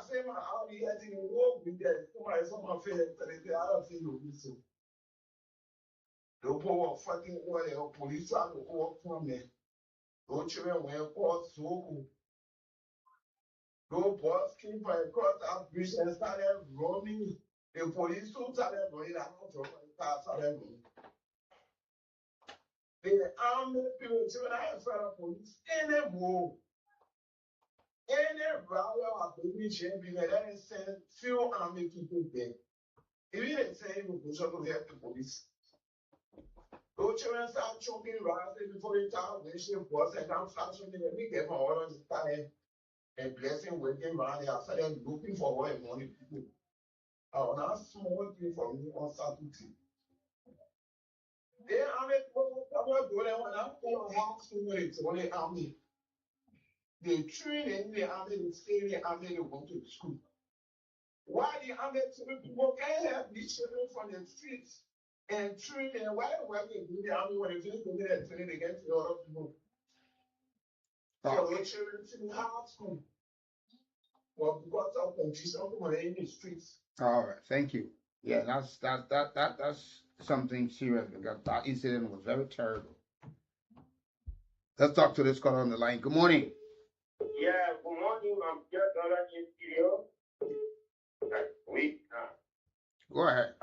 say my army had to walk with that. Someone fair, but I don't think you'll be so. The poor fucking oil, police are to walk from me. Go children went across so go boss came by across that bridge and started running. The police soon started running out of my car, started running. The army people, children, I have police anymore. Any rally or baby champion that is sent few army people there. If you didn't say you would show the police. Those children start choking rising before the time when she was and I'm flashing in the big game all of the time. And blessing working around there, I started looking for what I wanted to do. I want a small thing for me on Saturday. They army people, I'm not doing it when I'm going to house to it, only army. They train in the army, they stay in the army, they go to the school. Why the army people can't have these children from the streets and train them? Why they do the army when they finish doing that training, they get to other people? For the children to high school. Well, because of condition in the streets. All right, thank you. Yeah, that's something serious because that incident was very terrible. Let's talk to this caller on the line. Good morning. Yeah, good morning. I'm just on the studio. Go ahead.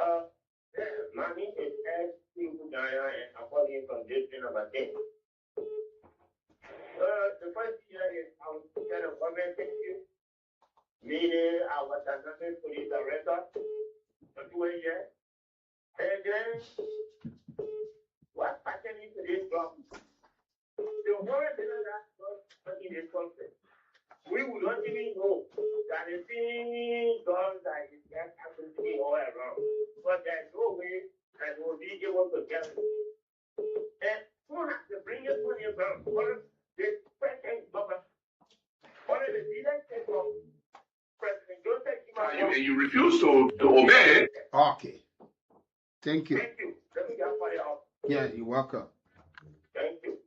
My name is Ed Gaya, and I'm calling from district number 10. The first year is I'm kind of commenting you. Meaning I was assistant police director for 2 years. And then what pertaining to this job? The whole thing that was in this country. We would not even know that the thing does that is just happening to me all around. But there's no way that we'll be able to get it. And who has to bring it money around? One of the president government, one of the leaders of President Joseph Kimani. And you refuse to obey. Okay. Thank you. Thank you. Let me get fire out. Yeah, you're welcome. Thank you.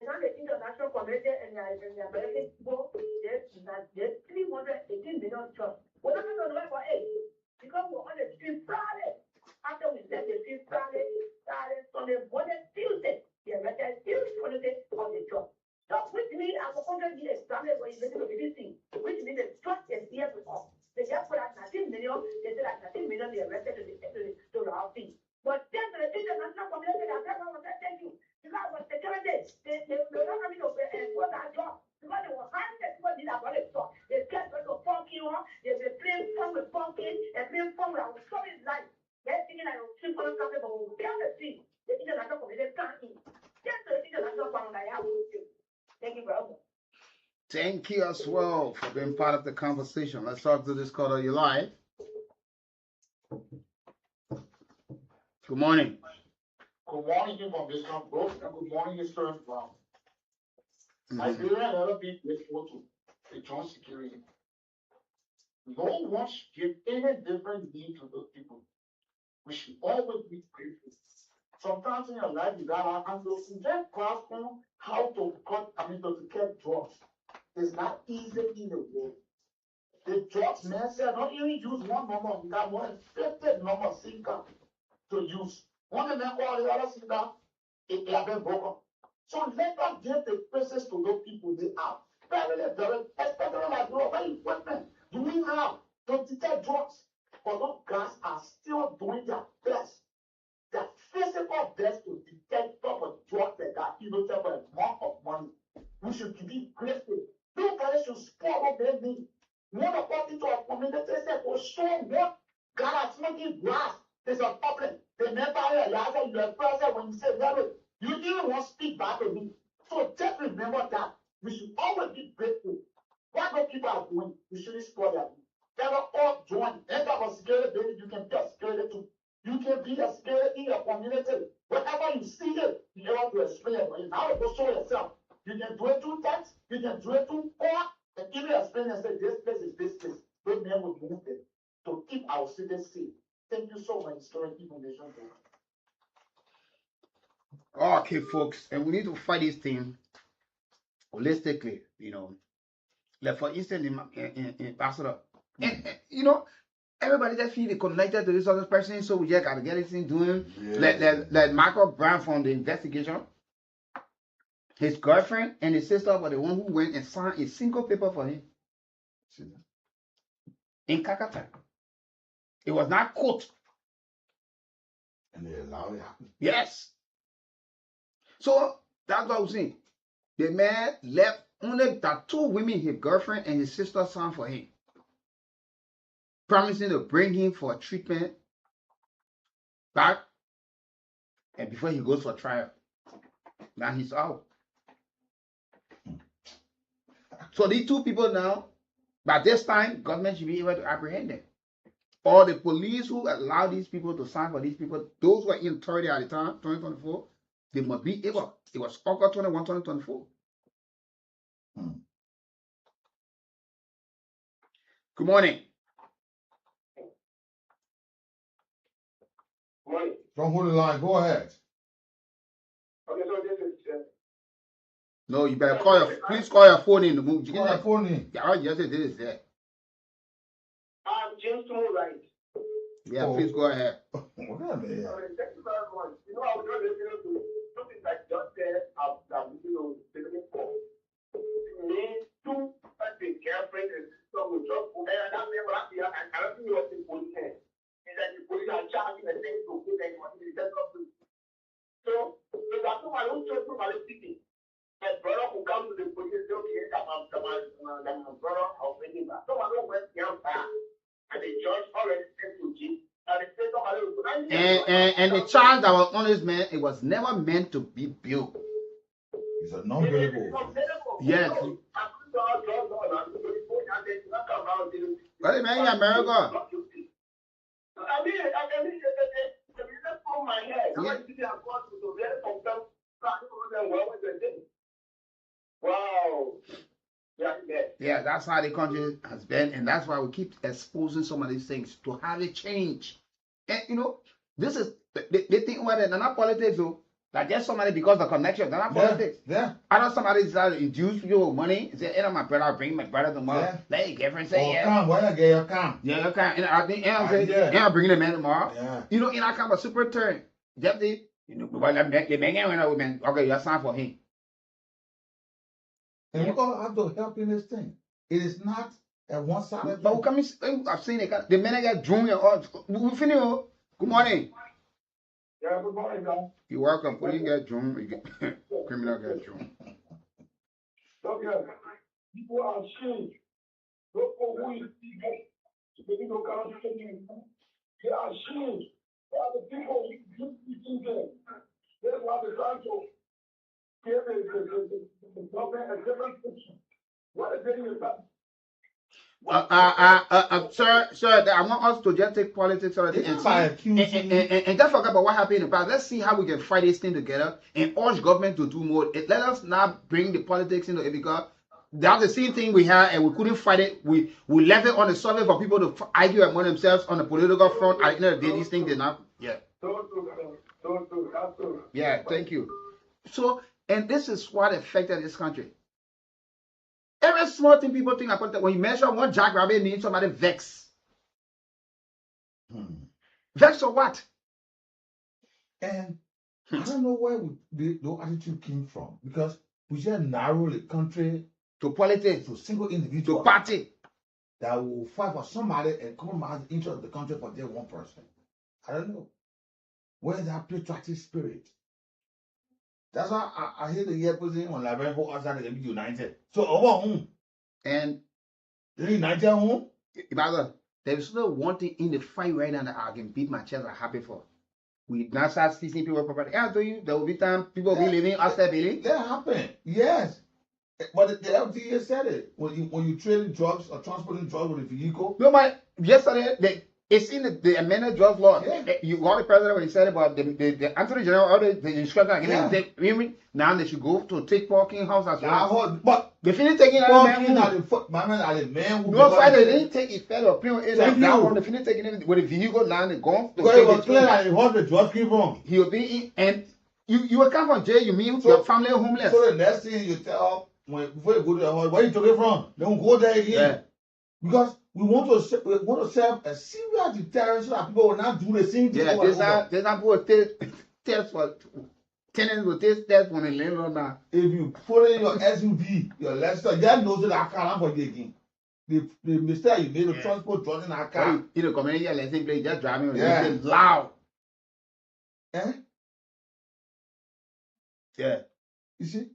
Now the international community and the American people, there's 318 million jobs. We're not going to work for 8 because we're on the street Friday. After we left the street Friday, Sunday, Monday, Tuesday, the American still quality on the job. So which means our 100 years Sunday when you listen to this thing, which means the trust is here with us. They just put out 19 million, they said that 19 million they arrested to the house fee. But then the international community, I thank you. Because what security, they're not coming to enforce our job. Because they were handed what did about it. So they kept to funky on, they playing fun with funky, and playing fun with our story life. They're thinking that we'll keep on coming, but we'll be on the street. The international community can't eat. Just the international community, I have with you. Thank you very much. Thank you as well for being part of the conversation. Let's talk to this caller. You live? Good morning. Good morning, Information Group, and good morning, Mr. Brown. Nigeria never be grateful to the joint security. No one should give any different need to those people. We should always be grateful. Sometimes in your life, you gotta handle to get grasp on how to get drugs. It's not easy in the world. The drugs man said don't even use one number, you got more than 50 number SIM to use. One of them call the other SIM it has been broken. So let us give the places to those people they are very, very, especially like global equipment. Do we have to detect drugs. But those guys are still doing their best, their physical best to detect proper drugs that are even for a amount of money. We should be grateful. You guys should support what they need. When a party to a community said to show what God has smoking grass is a problem. The member here, you are present when you say that. You didn't want to speak back to me. So just remember that we should always be grateful. What the people are doing, we shouldn't spoil them. They are all joined. And that was security, baby. You can be a security too. You can be a security in your community. Whenever you see it, you have to explain it. You have to go show yourself. You can do it through text, you can do it through court, and even explain and say, this place is this place. Those men will move them to keep our city safe. Thank you so much, historic information. Okay, folks, and we need to fight this thing holistically, Like for instance, in Ambassador, and everybody just feel connected to this other person, so we just gotta get this thing doing. Yeah. Like Michael Brown from the investigation, his girlfriend and his sister were the one who went and signed a single paper for him in Kakata. It was not court. And they allow it happen. Yes. So that's what I'm saying. The man left only that 2 women, his girlfriend and his sister, signed for him, promising to bring him for treatment back, and before he goes for trial. Now he's out. So these 2 people now, by this time, government should be able to apprehend them. Or the police who allowed these people to sign for these people, those who were in authority at the time, 2024, they must be able. It was August 21, 2024. Good morning. Money. Don't hold the line. Go ahead. Okay, so this is No, you better please call your phone in the move. Call your phone in. Yeah, yes, it is there. James Tumo, right? Yeah, Oh. please go ahead. What happened here? Thank you very much. I was just listening to something that just said listening for. Me, 2 the girlfriend and sister will just go there, and that's never happened. I don't think you're the police here. It's like the police are charging the thing to put anyone in the test of it. So, that's why I don't trust nobody speaking. My brother who comes to the police and say, okay, that my brother, I'll bring him back. So I don't went down back. And the judge already said to Jim, and the state of And the child that was on his man, it was never meant to be built. It's a non-billable offense. Yes. But man, in America. I mean, let's pull my head. I want to see how God to really confirm. Wow. Yeah, that's how the country has been, and that's why we keep exposing some of these things to have it change. And this is the thing where they're not politics, though. Like there's somebody because of the connection, they're not politics. Yeah. I know somebody decided to induce people with money. Say, my brother, I'll bring my brother tomorrow. Yeah. Let your girlfriend say, yeah. Come, why you get your come? Yeah, you can. And I think, I'll bring the man tomorrow. Yeah. In that kind of super turn. Deputy, well, the man went out with man. Okay, you're signed for him. And we all have to help in this thing. It is not a one-sided But thing. we come, I've seen it. The men get drunk and all. We finish. Good morning. Yeah, good morning, guys. You're welcome. Police get drunk. Criminal get drunk. Look here. People are ashamed. Look for who is people. They need to come to me. They are ashamed. They are the people who do things there. That's why they're trying to give the government a different picture. What is it about? Sir, I want us to just take politics out of it It's by accusing. and don't forget about what happened in the past. Let's see how we can fight this thing together and urge government to do more. Let us not bring the politics into it because that's the same thing we had and we couldn't fight it. We left it on the surface for people to argue among themselves on the political front. At the end of the day, these things did not. Yeah. Yeah, thank you. So, and this is what affected this country. Every small thing people think about that when you measure one jackrabbit means somebody vex. Vex or what? And I don't know where the attitude came from because we just narrow the country To politics, to single to individual. party. that will fight for somebody and compromise the interest of the country for their one person. I don't know. Where's that patriotic spirit? That's why I hear the year president on Liberia who outside they be united. So over whom? And They united whom? brother, there's still one thing in the fight right now that I can beat my chest. I'm happy for. We now start seeing people property. I told you there will be time people will be living outside building. That happened. Yes. But the FDA said it. When you trading drugs or transporting drugs with a vehicle. No, but yesterday it's in the amended drugs law. Yeah. You got the president when he said about the Attorney General or the instruction. Yeah. Now they should go to take parking house as well. But They finish taking parking that are the man who. no fight. They didn't take it federal. Thank Now you. when they finish taking it with a vehicle, now they gone. Because it was clear that it was the drugs came from. He will be in, and you will come from jail. You mean your family homeless. So the next thing you tell before you go to the house, where you took it from? They won't go there again. Yeah. Because we want to serve a serious deterrent so that people will not do the same thing. Yeah, over and over. there's not people test for tenants will test when the landlord now. If you put in your SUV, your Lexus, you know that car for you again. The mistake you made to transport drugs in that car. In the community, lesson play just driving Yeah. loud. Eh? Yeah. You see?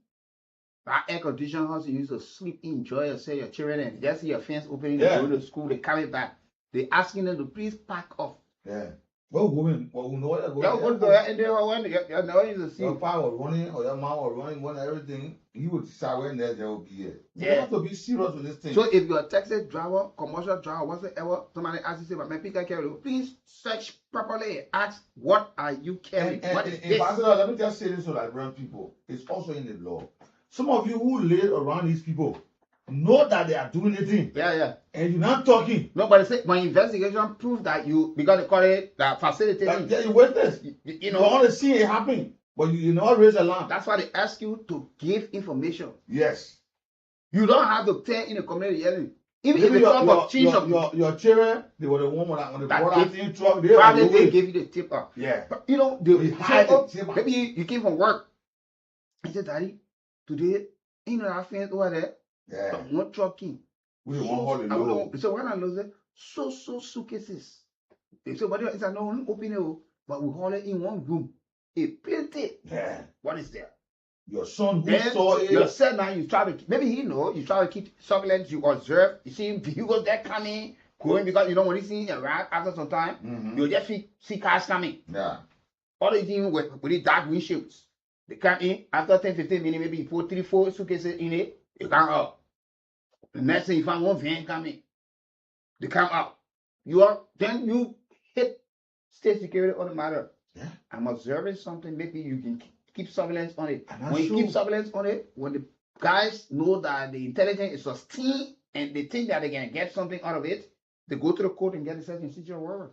That air conditioned house you used to sleep, enjoy yourself, your children, and just see your fence opening, Yeah. they go to school, they carry back. They asking them to please pack off. Yeah. Well, women, well, we know what they're Y'all going go to and they were when you know you to see. Your father was running or your mom was running, when everything, you would decide when there will be here. You Yeah. have to be serious with this thing. So if you're a taxi driver, commercial driver, whatsoever, somebody asks you, say, but my pick I carry, please search properly. Ask, what are you carrying? What is this? Ambassador, let me just say this to Liberian people. It's also in the law. Some of you who live around these people know that they are doing the thing, Yeah. and you're not talking. Nobody say my investigation proved that you because they call it that facilitating. Yeah, you witness. You You know, want to see it happen, but you never raise alarm. that's why they ask you to give information. Yes. You don't have to tell in the community yelling. Even if Maybe you talk of change of your children, they were the one when they That brought out give- in truck, they probably were they the give you the tip up. Yeah. But you know, We they hide say, oh, the tip up. maybe you came from work. I said, Daddy, today, you know, our friends over there, Yeah. but one trucking. We want all the low. So when I lose it, so suitcases. They say, but it's a no open it, but we hold it in one room. It plenty. Yeah. What is there? Your son who Then saw you it. said now you try to maybe he know you try to keep surveillance, you observe, you see vehicles that coming, going because you know when you see around after some time, Mhm. you just see cars coming. Yeah. All the things with the dark windshields. They come in after 10-15 minutes, maybe you put 3-4 suitcases in it, they come out. The next thing you find one van coming, they come out. Then you hit state security on the matter. Yeah. I'm observing something, maybe you can keep surveillance on it. And that's When you true. keep surveillance on it, when the guys know that the intelligence is sustained and they think that they can get something out of it, they go to the court and get the search and seizure warrant.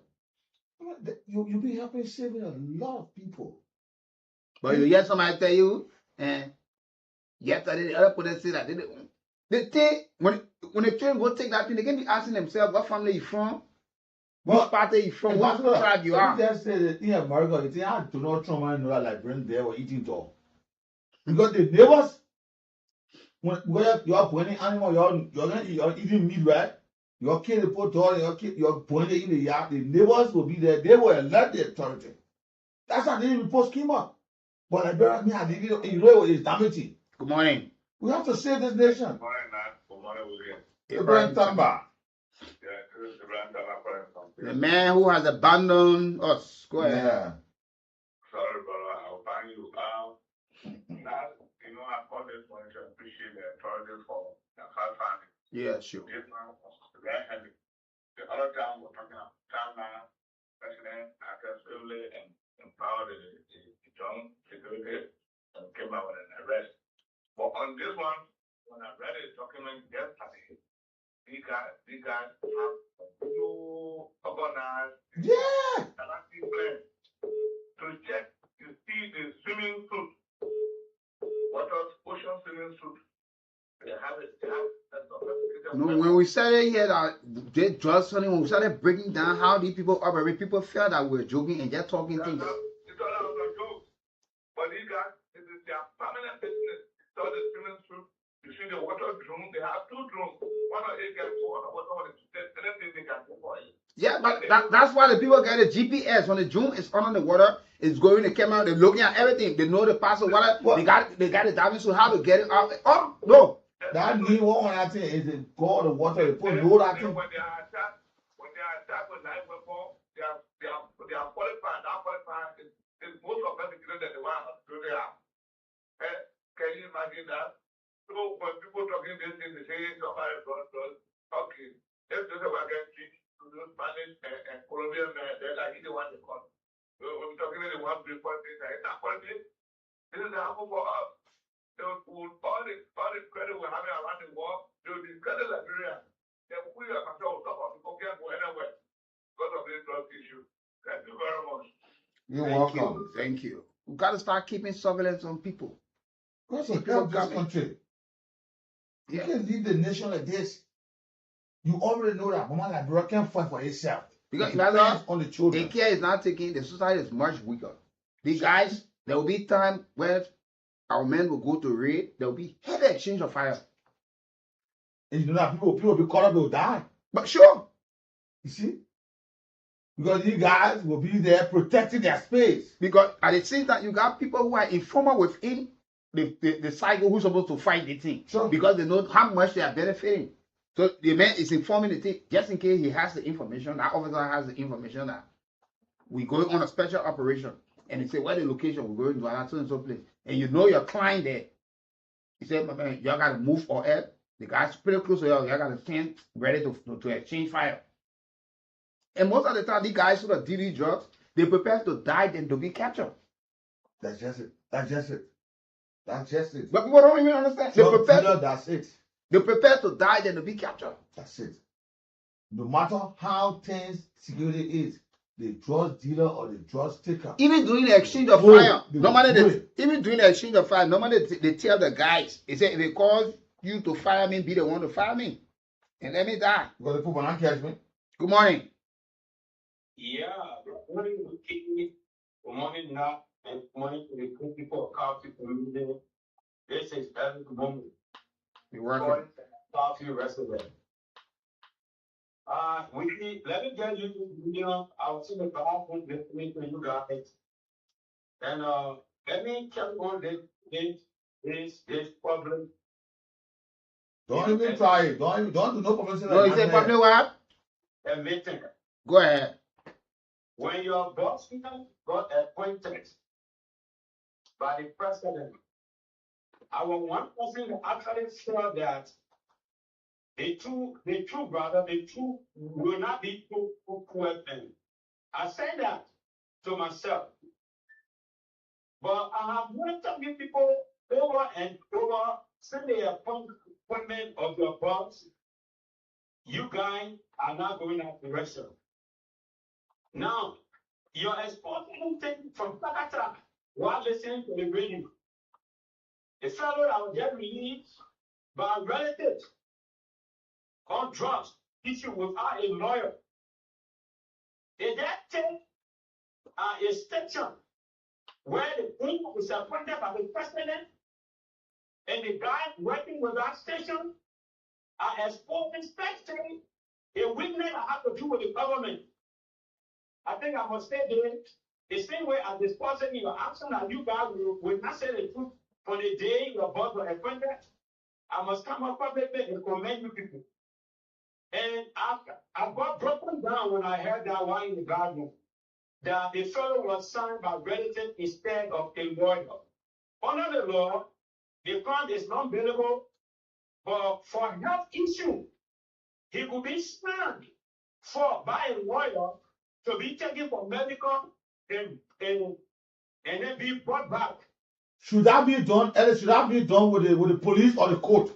You be helping saving a lot of people. But you hear somebody tell you, yesterday the other person say that they think when the children go take that thing, they can be asking themselves what family you from, what party you from, what tribe you are. Just say that in America, they think, do not trauma know that Liberians there were eating dog. Because the neighbors, when you are putting animal, you're eating meat, right? Your kid, they put dog, you're putting it in the yard, the neighbors will be there, they will alert the authority. That's how the report came up. But Liberia, you know it's damaging. Good morning. We have to save this nation. Good morning, Nat. Good morning, William. Ibrahim Tamba. Yeah, this is Ibrahim Tama calling from The here. man who has abandoned us. Go ahead. Yeah. Sorry, brother, I'll find you. Nat, you know, I call this one to appreciate the authority for the whole family. Yeah, sure. This one was very heavy. The other time we're talking about time now, President Access Family and empowered the young security and came out with an arrest. But on this one, when I read the document yesterday, these guys have no organized Yeah. alternative plan to check to see the swimming suit, ocean swimming suit. They have a sophisticated No, when we started here, that they drugs selling, when we started breaking down how these people operate, people felt that we're joking and just talking things. It's all out of jokes. But these guys, it is their permanent business. So the swimming suit, you see the water drone, they have 2 drones. one of it can go on what anything they can do for you. Yeah, but that's why the people get a GPS. When the Zoom is on the water, it's going to come out. They're looking at everything. They know the pass of water. What? They got the diving suit. How to get it out? Oh no! That mean what on that thing is it go on the water, you put load that thing. When they are attacked with live weapon, they are qualified. That qualified is most of them that they want to do there. Can you imagine that? So when people talking this thing, they say somebody got okay. If they were getting to those Spanish and Colombian, they're like the one they call. So when we're talking about the one before this, it's not politics. This is the apple for us. They will put all the credit we're having around the world, they will discredit Liberia. Then we are control some of people can't go anywhere because of this drug issue. Thank you very much. You're welcome. Thank you. We got to start keeping surveillance on people. Because of help this country. You can't leave the nation like this. You already know that Mama Liberia can't fight for itself. Because on the children. the care is not taking, the society is much weaker. The guys, there will be time where our men will go to raid, there will be heavy exchange of fire. And you know that people will be caught up, they'll die. But sure, You see? Because these guys will be there protecting their space. because at the same time, you got people who are informal within the cycle who's supposed to fight the thing. Sure. Because they know how much they are benefiting. So the man is informing the thing, just in case he has the information, that officer has the information that we're going on a special operation. And he say, where the location? We're going to another so and so place. And you know your client there. He said, my man, y'all got to move or else. The guy's pretty close to y'all. Y'all got to stand ready to exchange fire. And most of the time, these guys sort of deal these drugs, they prepare to die than to be captured. That's just it. That's just it. That's just it. But people don't even understand. They prepare, That's it. they prepare to die than to be captured. That's it. No matter how tense security is, the drug dealer or the drug taker. Even during the exchange of Good. fire, They normally will they, do even during the exchange of fire, normally they tell the guys, they say, if they call you to fire me, be the one to fire me. And let me die. Because the people don't catch me. Good morning. Yeah, good morning, King. Good morning, Nat, and good morning to the good people of Coffee community. This is Evan Kubomu. You're welcome. Coffee restaurant. Let me get you this video. I was in the bathroom listening to you guys. And let me tell you on this problem. Don't even try it. Don't do no publicity. No, you say public what? A meeting. Go ahead. When your boss got appointed by the president, our one person actually said that the two will not be two weapons. I said that to myself. But I have met some people over and over since the appointment of your boss. You guys are not going out to Russia. Now, you're exporting things from Pakistan while listening to the radio. The fellow that was just released by relatives on drugs issue without a lawyer. They just take a station where the king is appointed by the president and the guy working with that station are exporting especially a witness that has to do with the government. I think I must say there, the same way as discussing your action that you guys will not say the truth for the day your boss was appointed. I must come up publicly and commend you people. And I got broken down when I heard that one in the garden, that the fellow was signed by relatives instead of a lawyer. Under the law, the client is not available, but for health issue, he could be signed by a lawyer to be taken for medical and then be brought back. Should that be done, Ellis? Should that be done with the police or the court?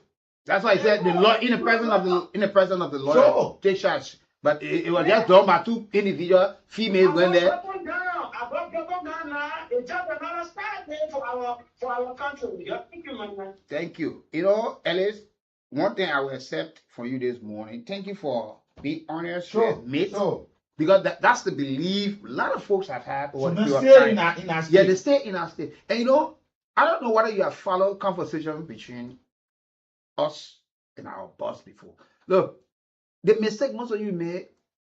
That's why I said the law in the presence of the lawyer. Sure. Take charge. But it was just done by two individual females went there. I got broken down now. It's just another start there for our country. Thank you, man. Thank you. You know, Ellis, one thing I will accept for you this morning. Thank you for being honest to admit. Sure. Because that's the belief a lot of folks have had. So they stay in our state. Yeah, they stay in our state. And you know, I don't know whether you have followed conversations between us and our boss before. Look, the mistake most of you made,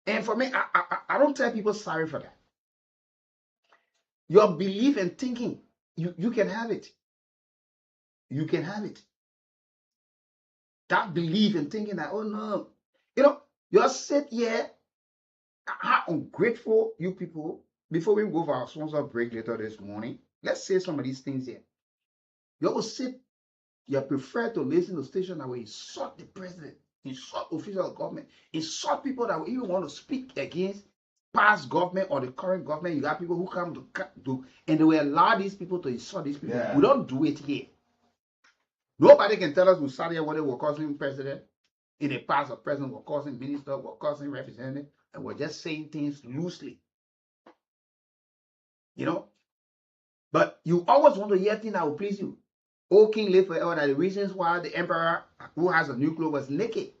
and for me, I don't tell people sorry for that. Your belief and thinking, you can have it. You can have it. That belief and thinking that, oh no, you sit here, how ungrateful you people. Before we go for our sponsor break later this morning, let's say some of these things here. You will sit, you prefer to listen to stations that will insult the president, insult officials of government, insult people that will even want to speak against past government or the current government. You got people who come to and they will allow these people to insult these people. Yeah. We don't do it here. Nobody can tell us we sat here when they were causing president. In the past, the president was causing minister, was causing representative, and we're just saying things loosely. But you always want to hear things that will please you. O King live forever, that the reasons why the emperor who has a nuclear was naked.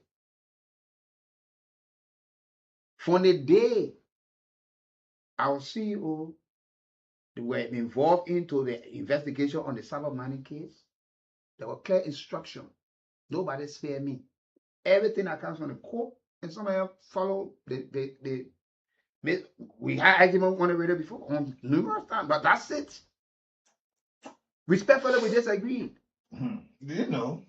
From the day our CEO they were involved into the investigation on the cyber mining case, there were clear instructions. Nobody spare me. Everything that comes from the court, and some of them follow we had argument on the radio before on numerous times, but that's it. Respectfully, we disagree. Do you know?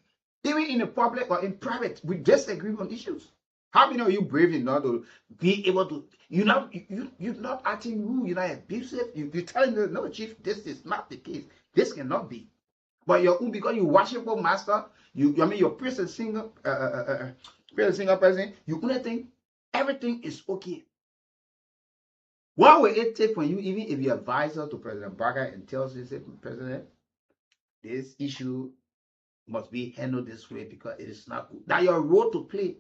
Even in the public or in private, we disagree on issues. How many of you brave enough to be able to, you're not acting rude, you're not abusive, you're telling them, no, chief, this is not the case. This cannot be. But because you worshipful master, your priest and singer, person, you only think everything is okay. What will it take when you, even if you're advisor to President Barker and tells you, say, President, this issue must be handled this way because it is not good. That's your role to play.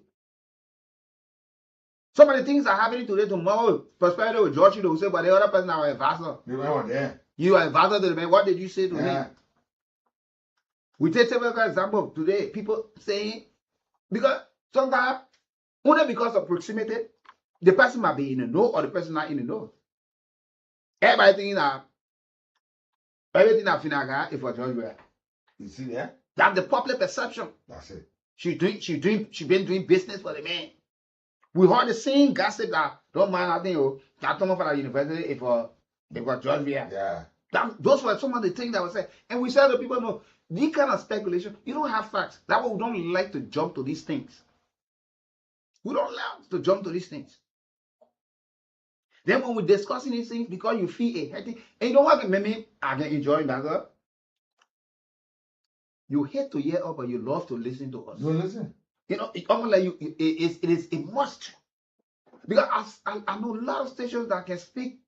Some of the things are happening today, tomorrow, prosperity with George, they will say, but the other person are advisor. They were there. You are advisor to the man. What did you say to Yeah. him? We take typical example today, people saying, because sometimes, only because of proximity, the person might be in the know or the person not in the know. Everybody thinking that everything that Finaga is for George Weah. You see that? That's the public perception. That's it. She been doing business for the man. We heard the same gossip that don't mind nothing. That someone for the university if for George Weah. Yeah. Those were some of the things that were said. And we said to people, no, this kind of speculation, you don't have facts. That's why we don't like to jump to these things. We don't like to jump to these things. Then when we're discussing these things, because you feel a hurting, and you know what maybe I can enjoy that. You hate to hear us, but you love to listen to us. No, listen. It's almost like it is a must. Because I know a lot of stations that can speak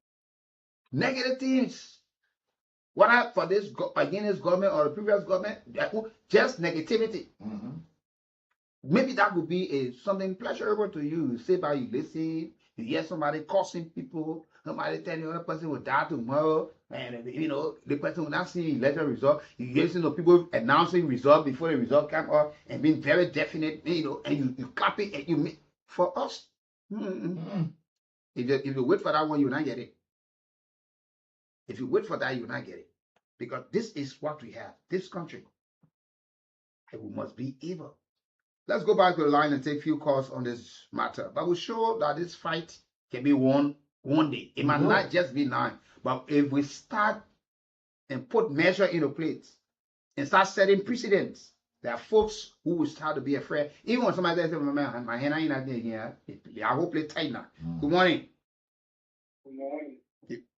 negative things. Whether for this against this government or the previous government, just negativity. Mm-hmm. Maybe that would be something pleasurable to you. You sit by, you listen, you hear somebody cursing people, somebody telling the other person will die tomorrow, and the person will not see election result. You listen to people announcing result before the result come up and being very definite, and you clap it and you make for us. Mm-hmm. If you wait for that one, you will not get it. If you wait for that, you will not get it. Because this is what we have, this country. And we must be able. Let's go back to the line and take a few calls on this matter. But we'll show that this fight can be won one day. It might not just be now. But if we start and put measure into place and start setting precedents, there are folks who will start to be afraid. Even when somebody says, my hand ain't not there again, I hope they tight now. Good morning. Good morning.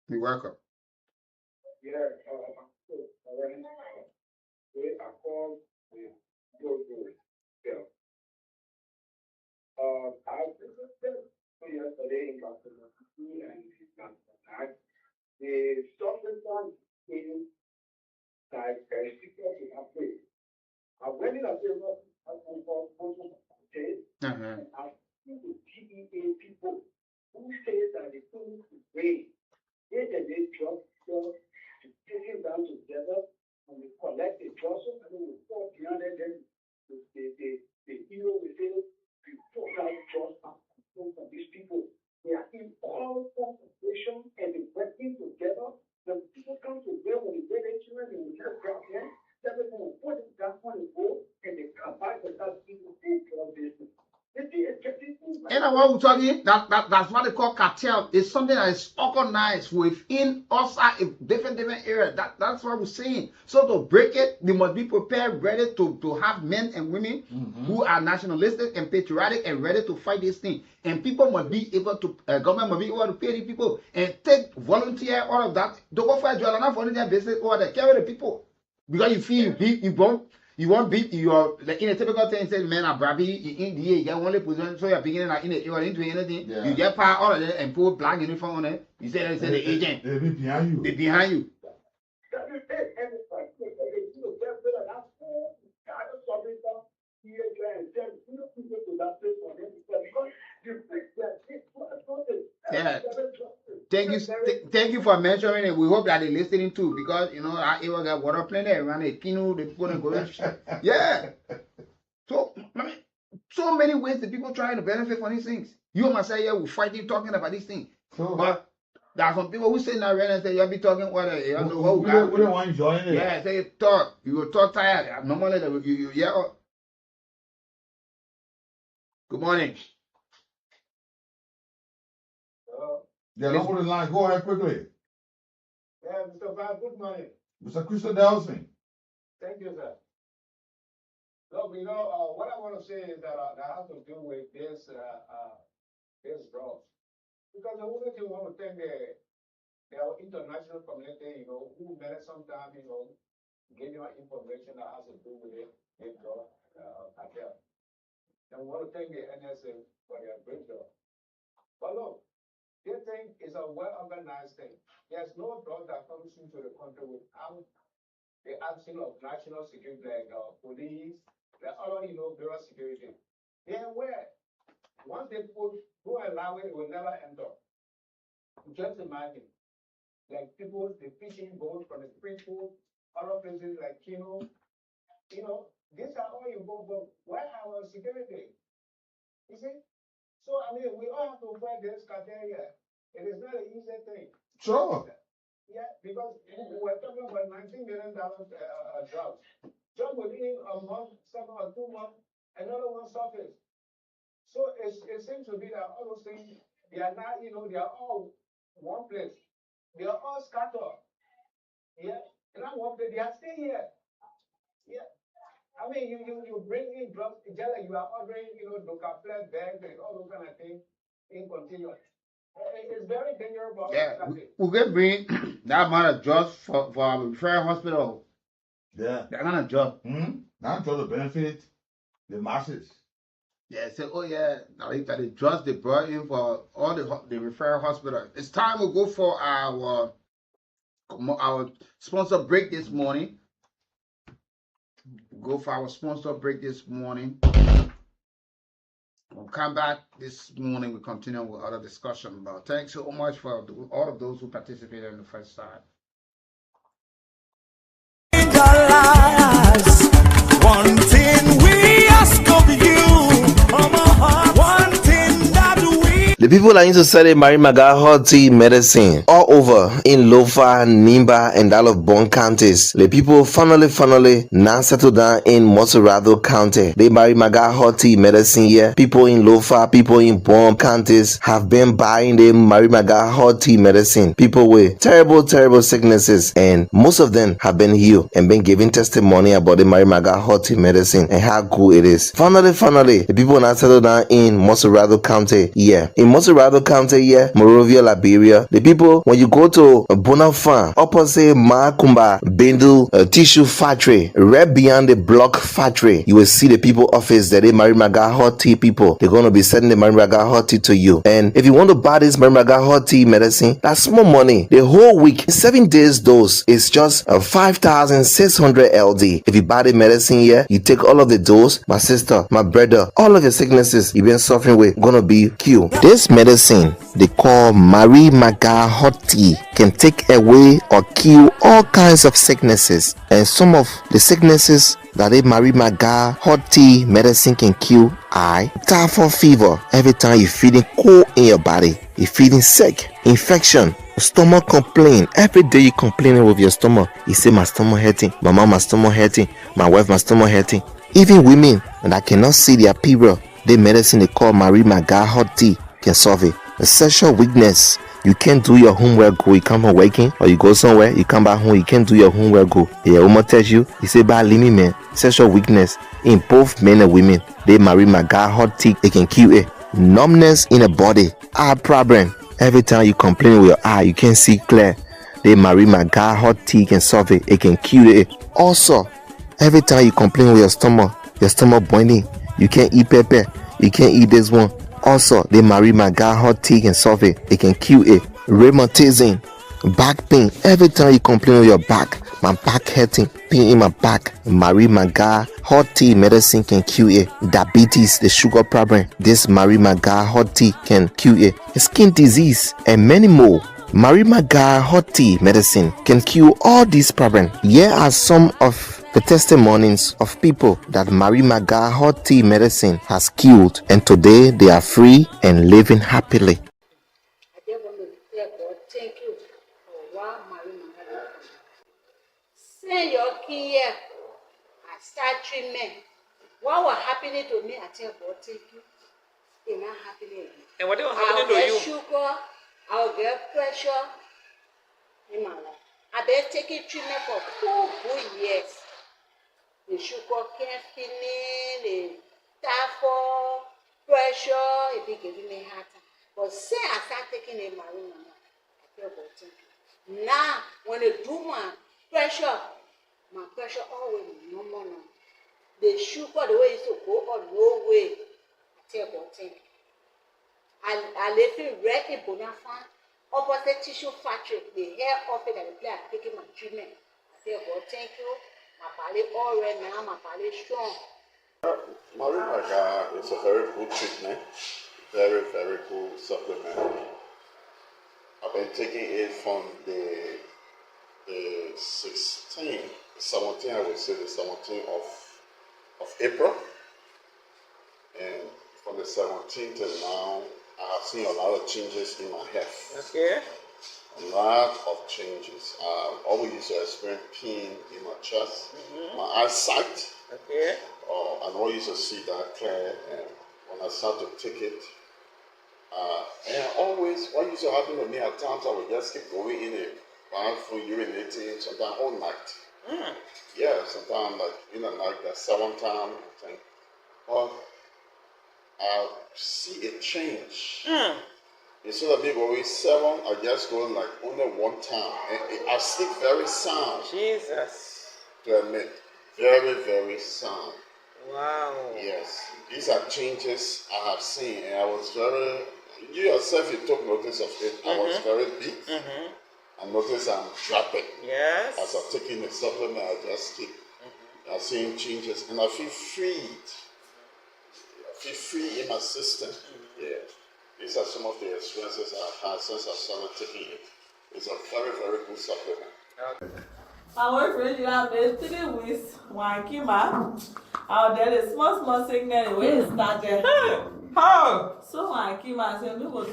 You're welcome. Yeah, I called the Jojo. I visited yesterday in Barcelona and tonight. The substance is like a secret in a place. I went in a favor of state and I see the PEA people who say that the things is great. They just take it down together and we collect the trust and we report behind them. The hero will say, we took out trust from these people. They are in all concentration and they're working together. The people come together with the great children and we just grab them. Everything will put it down on the board and they come back and start doing the drug business. And what we're talking, that's what they call cartel. It's something that is organized within us in different areas. That's what we're saying. So to break it, they must be prepared, ready to have men and women who are nationalistic and patriotic and ready to fight this thing. And people must be able to, government must be able to pay the people and take volunteer, all of that. Don't go for a job, not volunteer business, or they carry the people. Because you feel you won't beat your, like in a typical thing, say men are bravi in the you get only position, so you're beginning like you are into anything, you get power all of it and put black uniform on it. You say the agent. They be behind you. They behind you. Yeah. Thank you for mentioning it. We hope that they're listening too, because you know I even got water plenty around the Kino, they put and go. Yeah. So I mean, so many ways that people trying to benefit from these things. You must say, yeah, we're fighting talking about these things. So, but there are some people who say now and say you'll be talking what you don't know we don't want to join it. Yeah, say talk. You will talk tired. Normally you yeah. Good morning. Yeah, don't put the line. Go ahead quickly. Yeah, Mr. Val, good morning. Mr. Christian Delson. Thank you, sir. Look, you know, what I want to say is that has to do with this drugs. Because the only thing we want to thank the international community, you know, who made some time, you know, giving us information that has to do with it, with drug cartel. And we want to thank the NSA for their great job. But look, this thing is a well-organized thing. There's no drug that comes into the country without the action of national security, like police, the other, you know, bureau security. They are aware. Once they put, who allow it, it will never enter. Just imagine, like people, the fishing boats from the street food, other places like Kino, you know, these are all involved, but where our security? You see? So, I mean, we all have to fight this cartel here. It is not an easy thing. Sure. Yeah, because we're talking about $19 million jobs. Job within a month, 7 or 2 months, another one surface. So it seems to be that all those things, they are not, you know, they are all one place. They are all scattered. Yeah, and not one place, they are still here. Yeah. I mean, you bring in drugs, just like you are ordering, you know, Docaflex bags and all those kind of things in continuous. It's very dangerous. Yeah, we can bring that amount of drugs for our referral hospital. Yeah. That kind of drug. Not just to benefit the masses. Yeah, say, oh yeah, now that the drugs they brought in for all the referral hospital. It's time to go for our sponsor break this morning. Go for our sponsor break this morning. We'll come back this morning. We'll continue with other discussion. But thanks so much for all of those who participated in the first side. One thing we ask of you, one thing that we. The people are into selling Mary Maga hot tea medicine all over in Lofa, Nimba, and all of Bon counties. The people finally now settle down in Moserado County. The Mary Maga hot tea medicine here. People in Lofa, people in Bon counties have been buying the Mary Maga hot tea medicine. People with terrible sicknesses, and most of them have been healed and been giving testimony about the Mary Maga hot tea medicine and how good it is. Finally, the people now settle down in Moserado County here. In Moserado County here, Morovia, Liberia, the people, when you go to Bonafan, opposite Makumba Bendu tissue factory, right beyond the block factory, you will see the people office that they Mary Maga hot tea people. They're going to be sending the Mary Maga hot tea to you. And if you want to buy this Mary Maga hot tea medicine, that's small money. The whole week, 7 days dose is just 5,600 LD. If you buy the medicine here, you take all of the dose, my sister, my brother, all of your sicknesses you've been suffering with gonna be cured. This medicine they call Mary Maga hot tea can take away or kill all kinds of sicknesses, and some of the sicknesses that a Mary Maga hot tea medicine can kill are typhoid fever. Every time you're feeling cold in your body, you're feeling sick, infection, stomach complaint. Every day you're complaining with your stomach. You say, my stomach hurting, my mom, my stomach hurting, my wife, my stomach hurting. Even women that cannot see their period, the medicine they call Marie Maga hot tea can solve it. The sexual weakness, you can't do your homework go, you come from working or you go somewhere, you come back home, you can't do your homework go. Your woman tells you say bad limit man, sexual weakness in both men and women. They Marie Maga hot tea, it can cure it. Numbness in the body, eye problem. Every time you complain with your eye, you can't see clear. The Marie Maga hot tea can solve it. It can cure it. Also, every time you complain with your stomach boiling, you can't eat pepper, you can't eat this one. Also, the Marie Maga hot tea can solve it. It can cure it. Rheumatism, back pain. Every time you complain with your back, my back hurting, pain in my back. Marie Maga hot tea medicine can cure it. Diabetes, the sugar problem. This Marie Maga hot tea can cure it. Skin disease and many more. Marie Maga hot tea medicine can cure all these problems. Here are some of the testimonies of people that Marie Maga hot tea medicine has cured, and today they are free and living happily. I just want to tell God, thank you for what Marie Maga did. Send your key here and start treatment. What was happening to me, I tell God, thank you. It's not happening again. And what was happening to you? I'll get sugar, I'll get pressure in my life. I've been taking treatment for 2 good years. The sugar can't finish, the typhoid, pressure, it be giving me heart attack. But since I start taking a Marie Maga, I feel about thank you. Now, when they do my pressure always normal now. The sugar, the way it used to go up, no way. I tell God thank you. I live in Red in Bonafide, opposite tissue factory. The hair off it and the play, I'm taking my treatment. I tell God thank you. My body all red now, my body strong. Marie Maga is a very good treatment, very, very good supplement. I've been taking it from the 17th, I would say the 17th of April. And from the 17th till now, I have seen a lot of changes in my health. Okay. A lot of changes. I always used to experience pain in my chest, my eyesight. Okay. I don't used to see that clear, and when I started to take it, and always, what used to happen to me at times, I would just keep going in the bathroom, urinating, sometimes all night. Yeah, sometimes like in the night, the 7th time, I think. But I see a change. Instead of me going 7, I just go like only 1 time. And I sleep very sound. Jesus. To admit, very, very sound. Wow. Yes, these are changes I have seen, and I was very. You yourself, you took notice of it. I was very big. I noticed I'm dropping. Yes. As I'm taking the supplement, I just keep. I'm seeing changes, and I feel freed. I feel free in my system. Yeah. These are some of the experiences I've had since I started taking it. It's a very, very good supplement. Okay. Our friend, you have been 3 weeks when I came back. Out there, the small sickness, the way it started. How? So when I came back, I said, "Me go to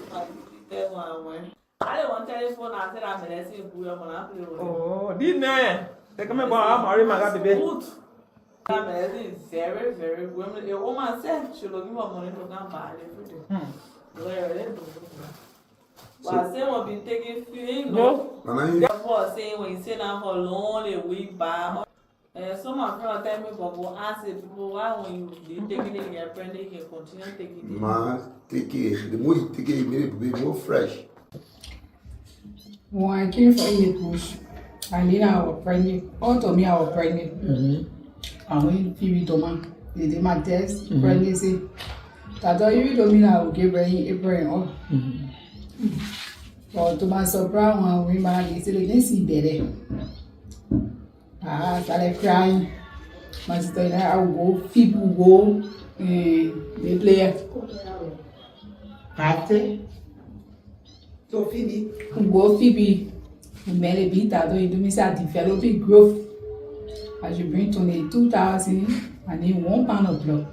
the one." I didn't want telephone. I said, "I'm medicine. Oh, didn't they come about Marie Maga baby? Good. That medicine is very, very good. A woman said she will give her money to come buy every day. But I say we've been taking few, no. Therefore, saying when you say that for long, a week back. Some of my friends tell me, but go ask people why when you taking it, your friend, they can continue taking it. Ma, take it. The more you take it, it will be more fresh. When I came from the bush, and then I was pregnant. All to me, I was pregnant. I went to Toma. They did my test, pregnancy. That you told me I would give April. Or to my surprise, when we married, they didn't see better. I started crying. My sister and I would go, people go, they play. After, so Phoebe, go Phoebe, we made a bit that way to me, say, developing growth. I should bring 22,000 and then 1 pound of blood.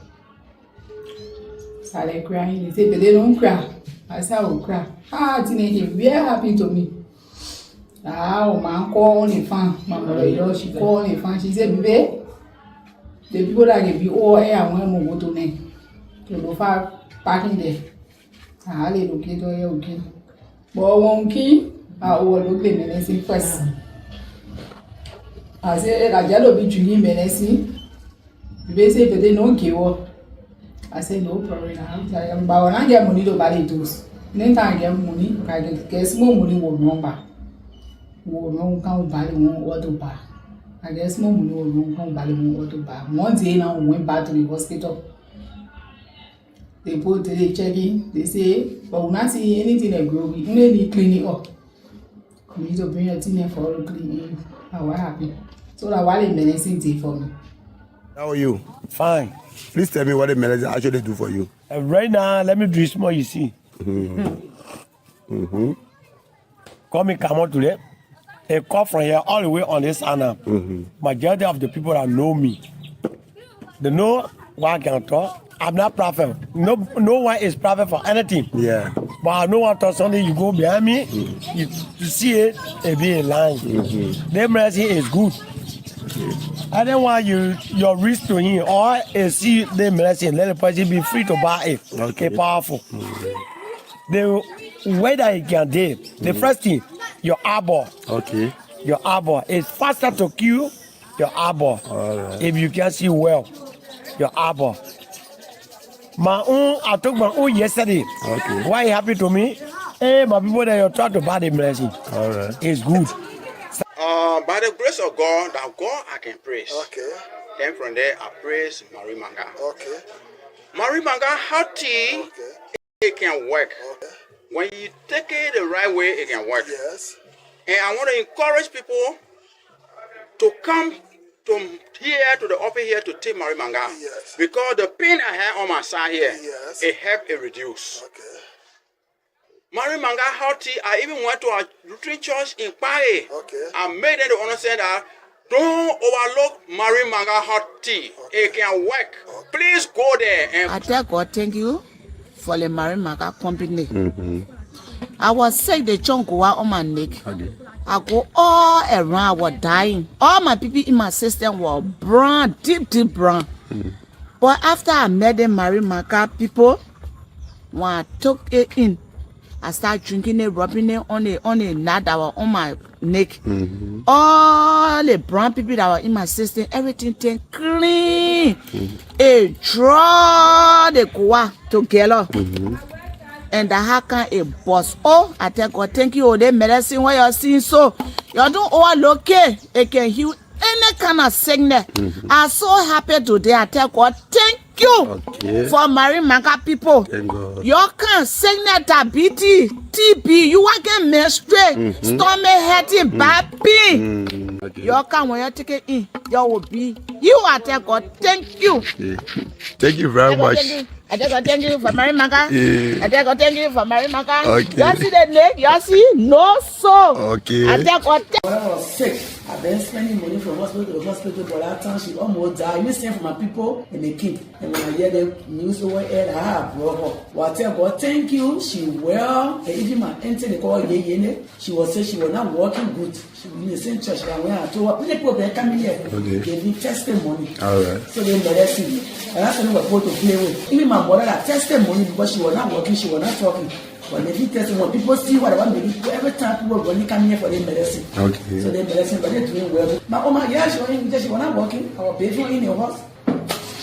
Started crying. They said, but they don't cry. I said, I will cry. Teenager, very happy to me. Man called on the fan. My mother, she called on the fan. She said, baby, the people that give you all air, I want to go to them. to Lofa parking there. I locate or you okay. But one key, I will look the menacing first. I say, I just be drinking menacing. They say, but they don't give up. I say, no problem. But when I get money to buy those, then I get money, I get small money will number. Will not buy one to buy. I guess small money will not buy one to buy. One day now, we went back to the hospital. They put the checking, they say, but we not see anything that grow. We only need clean it up. We need to bring a thing for all cleaning. How happy. So that why the medicine take for me. How are you? Fine. Please tell me what the medicine actually do for you. Right now, let me do small, you see. Call me come out today. A call from here all the way on this Anna. Majority of the people that know me, they know what I can talk. I'm not prophet. No one is prophet for anything. Yeah. But I know what something you go behind me, you see it be a line. The mercy is good. I don't want your risk to him or see the mercy and let the person be free to buy it. Okay, powerful. The way that you can do the first thing, your arbor. Okay. Your arbor is faster to kill your arbor. If you can see well, your arbor. I took my own yesterday. Okay. Why happy to me? Hey, my people that you try to buy the blessing. All right. It's good. By the grace of God, that God I can praise. Okay. Then from there I praise Marie Manga. Okay. Marie Manga, how tea it can work. Okay. When you take it the right way, it can work. Yes. And I want to encourage people to come to here to the office here to take Marie Manga. Yes. Because the pain I have on my side here, yes, it helps it reduce. Okay. Marie Manga hot tea, I even went to a Lutheran church in Paris. Okay. I made them to understand that don't overlook Marie Manga hot tea. Okay. It can work. Okay. Please go there. And I tell God thank you for the Marie Manga company. I was sick, the chunk go out on my neck. Okay. I go all around, I was dying. All my people in my system were brown, deep brown. But after I met the Marie Manga people, when I took it in, I started drinking it, rubbing it on the knot that was on my neck. All the brown people that were in my system, everything turned clean. It draw the goa together. And the hacker a boss. Oh, I tell God, thank you. The medicine what you're seeing, so you don't overlook it. It can heal any kind of sickness. I'm so happy today. I tell God, thank you for Marie Manga people. Thank God. You can sickness, diabetes, TB, you want to menstruate, stomach hurting, back pain. You can when you take it in, you will be. You are tell God, thank you. Thank you very much. I tell God, thank you for Marie Manga. I tell God, thank you for Marie Manga. Okay. You see the leg? You see? No so. Okay. I tell God, when I was sick, I've been spending money from hospital to hospital, but that time she almost died. You send for my people and they keep. And when I hear the news over here, I have brought her. Well, I tell God, thank you. She well. And even my auntie, they call Yene, she was saying she was not working good. She was in the same church. And when I told her, people they coming here, they need testimony. All right. So they medicine. And that's what we were supposed to play with. Even my mother had testimony because she was not working, she was not talking. When they did testimony, people see what I want to do. Every time people really come here for their medicine. Okay. So their medicine, but they're doing well. My Oma, yeah, she was not working. Our baby in the house.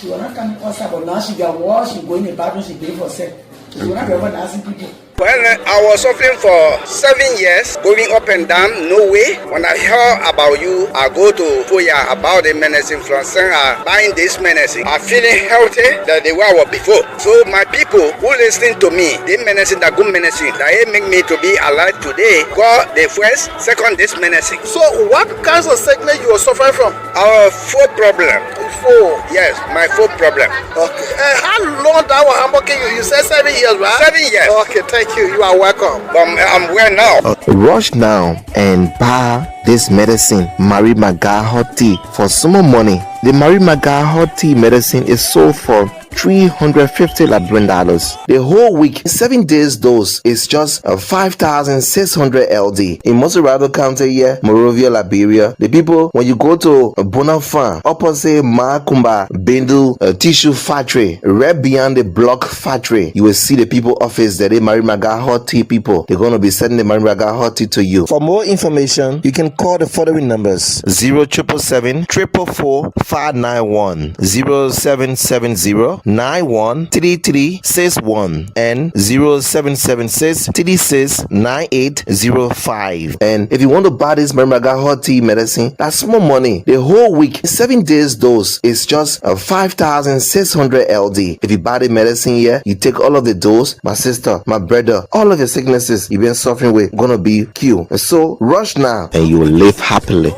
She was not coming outside, but now she got washed, she go in the bathroom, she pay for sex. She was not ever asking people. Well, I was suffering for 7 years, going up and down, no way. When I heard about you, I go to Koya about the medicine from Senga, buying this medicine. I'm feeling healthy than the way I was before. So my people who listening to me, the medicine, the good medicine, that make me to be alive today, God the first, second this medicine. So what kinds of sickness you are suffering from? Our foot problem. Foot? Yes, my foot problem. Okay. How long that was hamburger you? You said 7 years, right? 7 years. Okay, thank you. You are welcome. I'm well now. Rush now and buy this medicine, Marie Manga hot tea, for small money. The Marie Manga hot tea medicine is sold for $350 $. The whole week, 7 days dose is just 5,600 LD. In Montserrado County here, Monrovia, Liberia, the people, when you go to Bonafide, opposite Makumba Bindle Tissue Factory, right beyond the block factory, you will see the people office there. They Mary Maga hot tea people. They're going to be sending the Mary Maga hot tea to you. For more information, you can call the following numbers: 0777 444 591, 0770 913361, and 0776 36 9805. And if you want to buy this Mary Maga hot tea medicine, that's small money. The whole week, 7 days dose is just 5,600 LD. If you buy the medicine here, you take all of the dose, my sister, my brother, all of your sicknesses you've been suffering with gonna be cured. So rush now and you will live happily.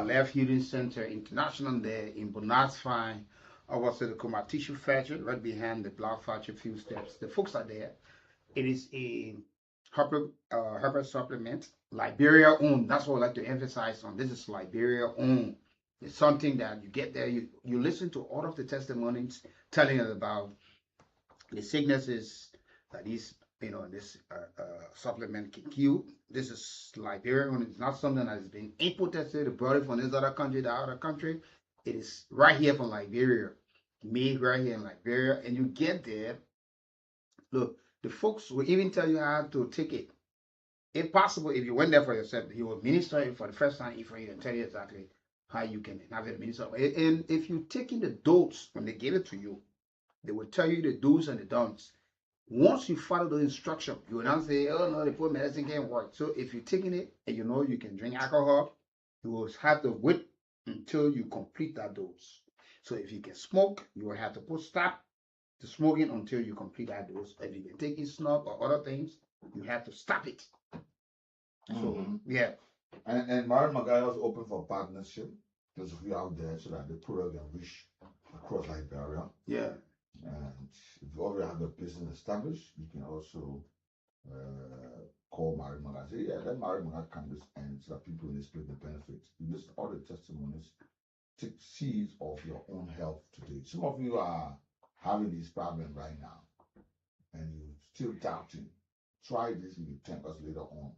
Left Healing Center International there in Bonafide, opposite the Kuma Tissue Factory, right behind the Block Factory, few steps. The folks are there. It is a herbal supplement, Liberia owned. That's what I like to emphasize on. This is Liberia owned. It's something that you get there, you listen to all of the testimonies telling us about the sicknesses that this supplement can cure. This is Liberia owned. It's not something that has been imported to the brought from this other country, the other country. It is right here from Liberia, made right here in Liberia, and you get there. Look, the folks will even tell you how to take it. If possible, if you went there for yourself, he will minister it for the first time for you and tell you exactly how you can have it administered. And if you're taking the dose when they give it to you, they will tell you the do's and the don'ts. Once you follow the instruction, you will not say, oh no, the poor medicine can't work. So if you're taking it and you know you can drink alcohol, you will have to wait until you complete that dose. So if you can smoke, you will have to put stop to smoking until you complete that dose. If you can take it snuff or other things, you have to stop it. So yeah. And Mary Maga is open for partnership. Those of you out there, so that the product can reach across Liberia. Yeah. And if you already have a business established, you can also call Mary Maga. Say, yeah, let Mary Maga come this end so that people will split the benefits. You listen all the testimonies. Take seeds of your own health today. Some of you are having this problem right now, and you're still doubting. Try this, you will thank us later on.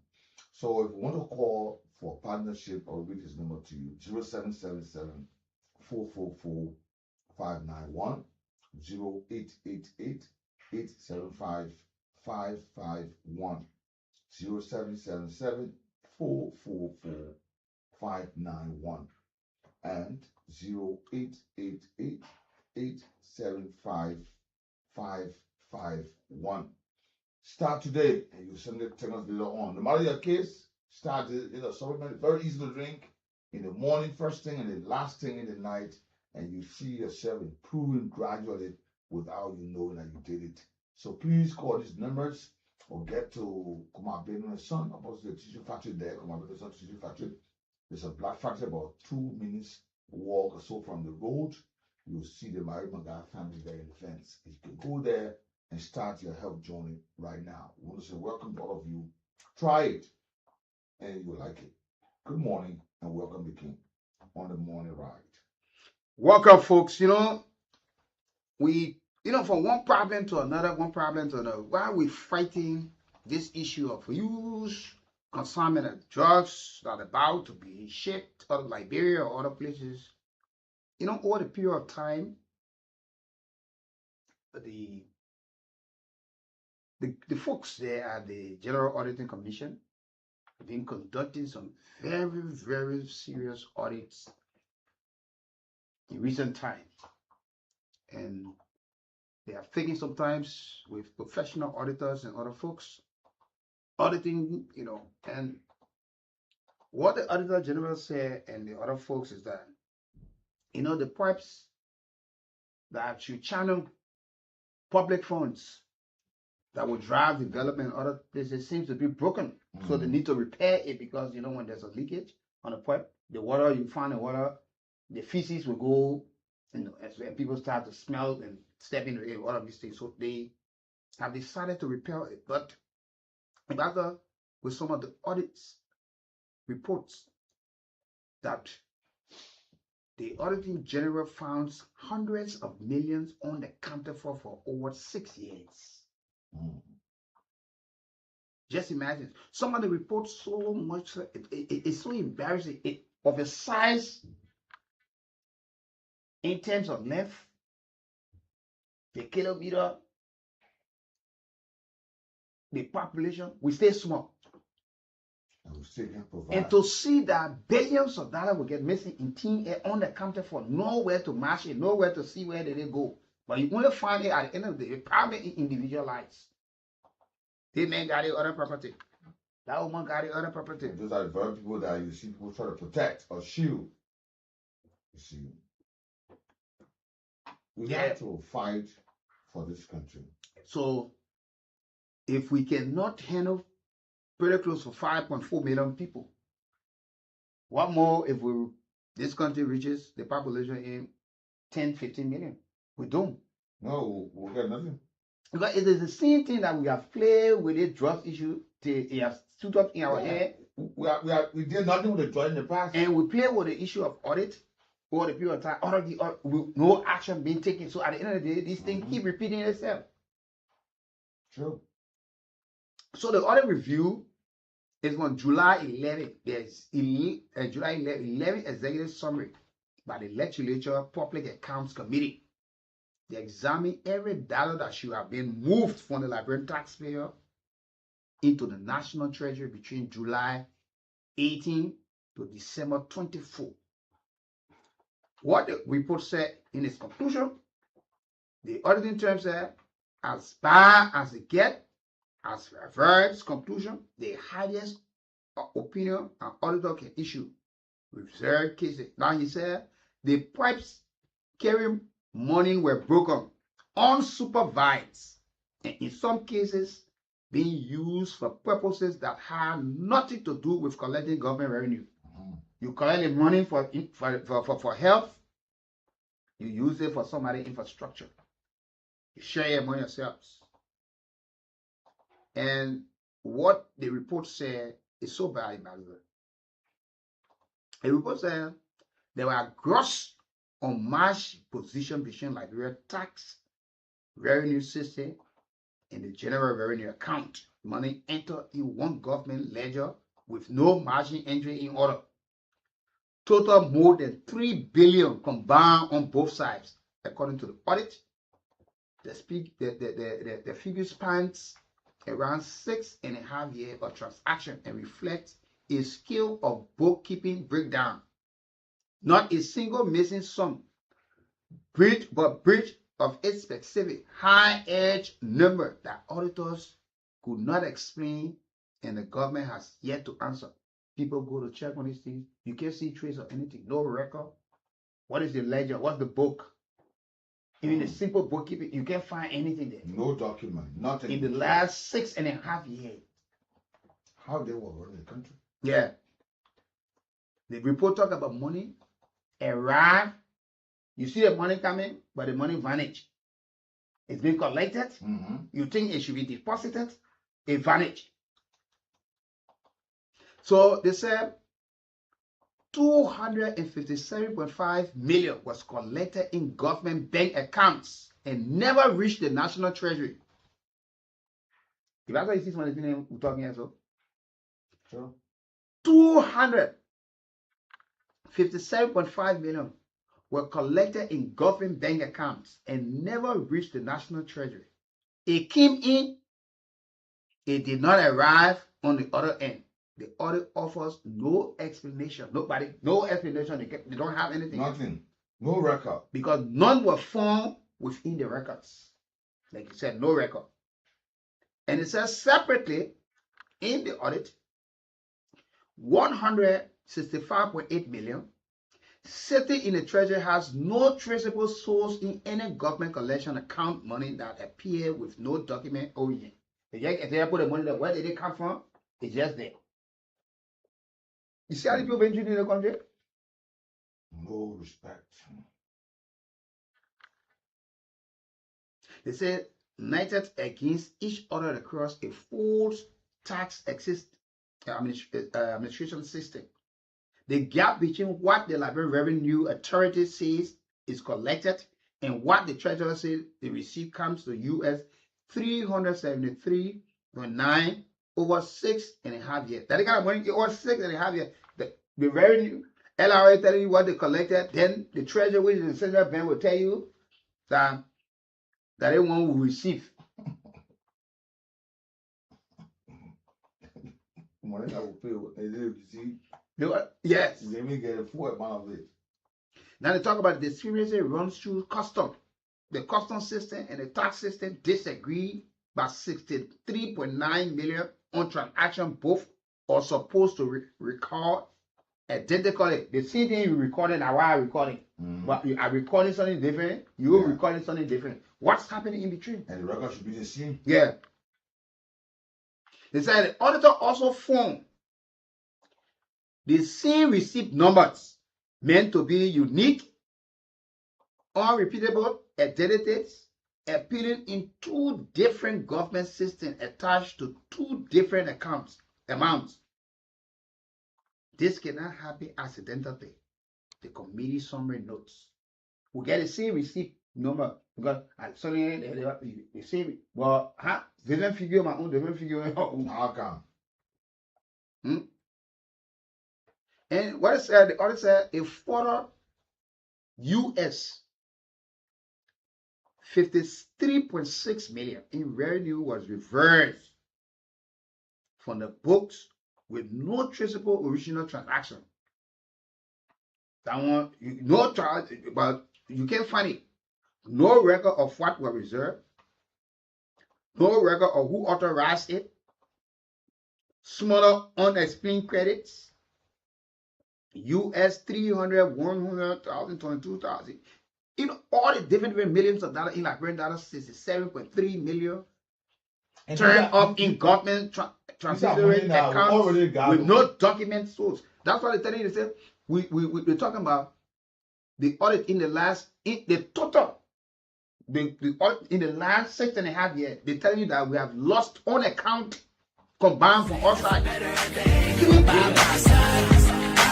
So if you want to call for partnership, or read his number to you, 0777 444 591, 0888 875 551, 0777 444 591, and 0888 875 551. Start today, and you send it to us later on. No matter your case, start it. It's a supplement, very easy to drink in the morning, first thing, and the last thing in the night, and you see yourself improving gradually without you knowing that you did it. So please call these numbers or get to Kuma Benu and Son, opposite the tissue factory there, Kuma Benu and Son Tissue Factory. There's a black factory about 2 minutes walk or so from the road. You'll see the Mary Maga family there in the fence. You can go there and start your health journey right now. We want to say welcome to all of you. Try it and you'll like it. Good morning and welcome to King on the morning ride. Welcome, folks. From one problem to another, while we're fighting this issue of huge consignment of drugs that are about to be shipped out of Liberia or other places, over the period of time, the folks there at the General Auditing Commission have been conducting some very, very serious audits in recent times. And they are taking sometimes with professional auditors and other folks auditing, and what the Auditor General said and the other folks is that, the pipes that you channel public funds that will drive development in other places seems to be broken. So they need to repair it because, when there's a leakage on a pipe, the water, you find the water, the feces will go, as when people start to smell and step into it, all of these things. So they have decided to repair it. But rather, with some of the audits reports that the Auditing General found hundreds of millions unaccounted for over 6 years. Just imagine. Some of the reports so much, it's so embarrassing. Of a size in terms of length, the kilometer, the population, we stay small. And to see that billions of dollars will get missing in thin air, unaccounted for, nowhere to match it, nowhere to see where did they go. But you only find it at the end of the day, probably individualized. This man got the other property. That woman got the other property. Those are the very people that you see people try to protect or shield. You see, we have to fight for this country. So, if we cannot handle pretty close to 5.4 million people, what more if this country reaches the population in 10, 15 million? We don't. No, we'll get nothing. Because it is the same thing that we have played with the drug issue. It has stood up in our head. We did nothing with the drug in the past. And we play with the issue of audit for the period of time. No action being taken. So at the end of the day, these things keep repeating itself. True. So the audit review is on July 11th. There's July 11th executive summary by the Legislature Public Accounts Committee. They examine every dollar that should have been moved from the Liberian taxpayer into the National Treasury between July 18 to December 24. What the report said in its conclusion, the auditing term said, as far as it gets, as referred its conclusion, the highest opinion an auditor can issue reserved cases. Now he said, the pipes carrying money were broken, unsupervised, and in some cases being used for purposes that had nothing to do with collecting government revenue. You collect the money for health, you use it for somebody's infrastructure. You share it among yourselves. And what the report said is so bad, by the way. The report said there were gross unmatched position between Liberia tax revenue system and the general revenue account. Money entered in one government ledger with no margin entry in order. Total more than 3 billion combined on both sides, according to the audit. The figure spans around 6.5 years of transaction and reflects a scale of bookkeeping breakdown. Not a single missing sum, breach of a specific high-edge number that auditors could not explain and the government has yet to answer. People go to check on these things. You can't see trace of anything. No record. What is the ledger? What's the book? Even the simple bookkeeping, you can't find anything there. No document, nothing. In the last 6.5 years. How they were running the country. Yeah. The report talk about money arrive. You see the money coming, but the money vanish. It's been collected. You think it should be deposited. It vanish. So they said 257.5 million was collected in government bank accounts and never reached the National Treasury. If that's what you see from the thing we're talking here, so sure. 257.5 million were collected in government bank accounts and never reached the National Treasury. It came in, it did not arrive on the other end. The audit offers no explanation. No explanation. They don't have anything. Nothing. No record. Because none were found within the records. Like you said, no record. And it says separately in the audit, 165.8 million sitting in the treasury has no traceable source in any government collection account money that appear with no document origin. If they put the money there, where did it come from? It's just there. You see how the people been treated in the country? No respect. They said united against each other across a full tax administration system. the gap between what the Liberian Revenue Authority says is collected and what the treasurer says the receipt comes to US 373.9 over 6.5 years. That kind of money over 6.5 years. The revenue LRA telling you what they collected, then the treasurer, which is the central bank, will tell you that everyone will receive. Money that will pay, you see. Yes. They may get a full amount of it. Now they talk about the dispute runs through custom. The custom system and the tax system disagree by 63.9 million on transaction. Both are supposed to record identically. The same thing you recording and why I'm recording. But you are recording something different, you're recording something different. What's happening in between? And the record should be the same. Yeah. They said the auditor also found the same receipt numbers meant to be unique, unrepeatable identities, appearing in 2 different government systems attached to 2 different amounts. This cannot happen accidentally. The committee summary notes. We get the same receipt number because suddenly they say, well, they don't figure my own, they don't figure my own. How come? And what it said, the audit said a further US 53.6 million in revenue was reversed from the books with no traceable original transaction. That one, no charge, but you can't find it. No record of what was reserved. No record of who authorized it. Smaller unexplained credits. US 300, 100,000, 22,000. In all the different millions of dollars in Liberian dollars, 67.3 million. Turned up in government transitory accounts with no document source. That's why they're telling you. They say we're talking about the audit in the last, in the total, the audit in the last 6.5 years. They're telling you that we have lost on account combined from all sides.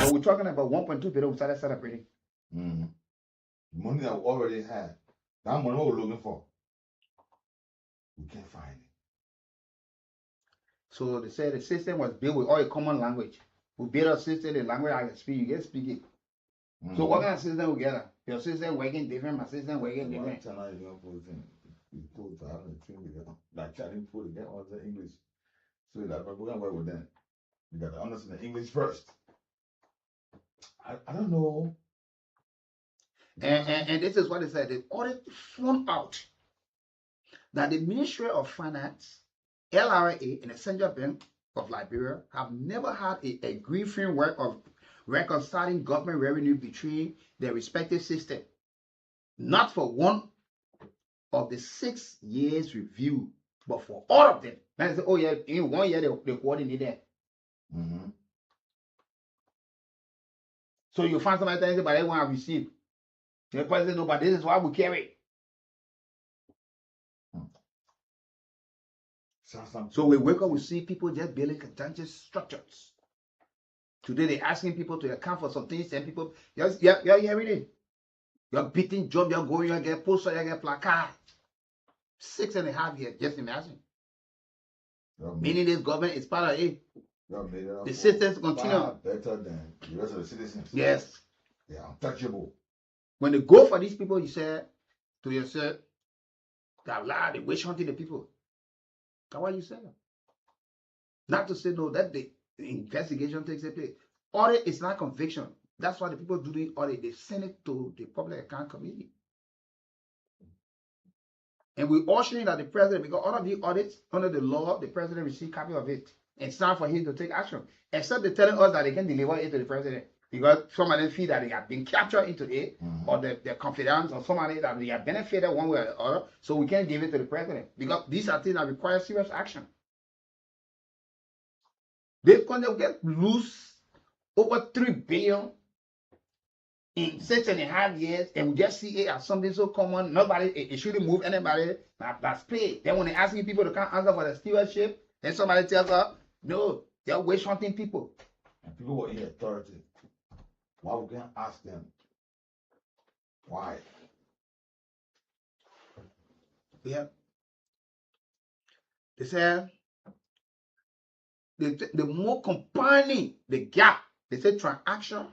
But we're talking about 1.2 billion. We started celebrating. Money that we already had. That money what we're looking for. We can't find it. So they said the system was built with all a common language. We build a system, the language I can speak, you can speak it. So what kind of system we get? Your system working different, my system working different. Like chatting people to get all the English. So that we're gonna work with them. You gotta understand the English first. I don't know. And this is what they said. The audit found out that the Ministry of Finance, LRA, and the Central Bank of Liberia have never had a agreed framework of reconciling government revenue between their respective systems. Not for one of the 6 years review, but for all of them. And say, oh yeah, in 1 year they coordinate that. So you find somebody telling you, but they want to receive. The person know, but this is why we carry. So we wake up, we see people just building contentious structures. Today they're asking people to account for some things, and people, you're hearing it. You're beating job, you're going, you get poster, you get placard. 6.5 years, just imagine. Meaning this government is part of it. The systems continue. Better than the rest of the citizens. Yes. They are untouchable. When they go for these people, you say to yourself, they wish hunting the people. That's why you say that. Not to say no, that the investigation takes place. Audit is not conviction. That's why the people do the audit. They send it to the Public Account Committee. And we're ushering that the president, because all of the audits under the law, the president receives a copy of it. It's time for him to take action. Except they're telling us that they can deliver it to the president. Because some of them feel that they have been captured into it, or their confidence, or somebody that they have benefited one way or the other, so we can't give it to the president. Because these are things that require serious action. They're going to get loose over 3 billion in 6.5 years, and we just see it as something so common. Nobody, it shouldn't move anybody. That's paid. Then when they're asking people to come answer for the stewardship, then somebody tells us, no, they're witch hunting people. And people were in authority. Why we can't ask them? Why? Yeah. They said the more combining the gap, they say transaction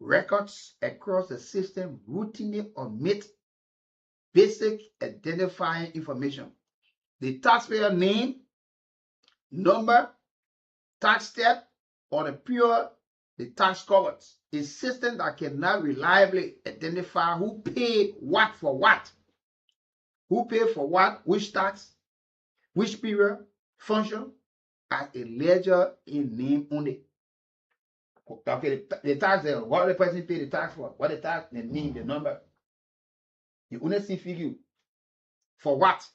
records across the system routinely omit basic identifying information. The taxpayer name, number, tax step, or the period the tax covers. A system that cannot reliably identify who paid what for what. Who paid for what, which tax, which period, function, as a ledger in name only. Okay, the tax, what the person paid the tax for, what the tax, the name, the number. You only see figure. For what?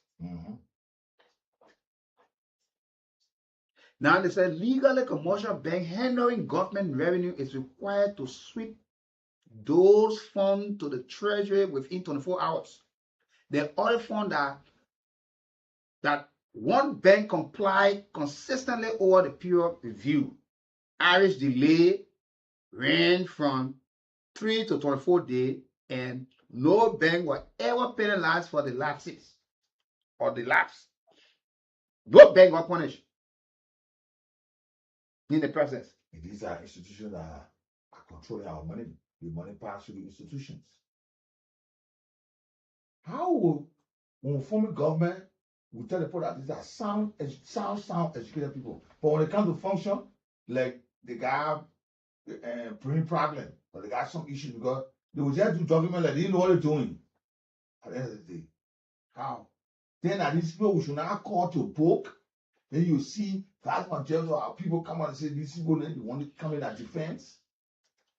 Now they say legally commercial bank handling government revenue is required to sweep those funds to the treasury within 24 hours. The other fund that one bank complied consistently over the period review. Average delay ran from 3 to 24 days, and no bank was ever penalized for the lapses or the lapse. No bank was punished in the process. And these are institutions that are controlling our money. The money passes through the institutions. How will, when we form a government, we tell the people that these are sound educated people. But when it comes to function, like they got brain problem, or they got some issue because they will just do document like they didn't know what they're doing. At the end of the day, how? Then at these people we should not call to book. Then you see vast majority of our people come out and say these people they want to come in as defense.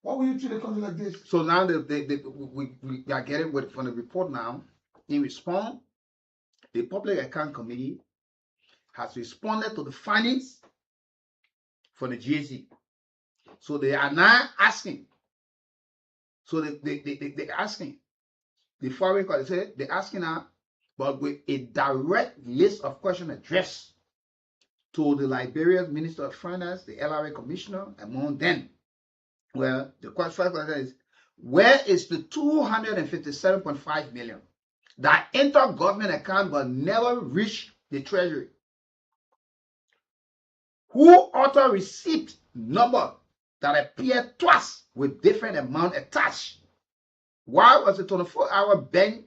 Why will you treat a country like this? So now we are getting from the report now. In response, the Public Account Committee has responded to the findings from the GAC. So they are now asking. So they're asking. The foreign court, they're asking now, but with a direct list of questions addressed to the Liberian Minister of Finance, the LRA Commissioner, among them. Well, the first question is, where is the 257.5 million that entered government account but never reached the treasury? Who author receipt number that appeared twice with different amount attached? Why was the 24-hour bank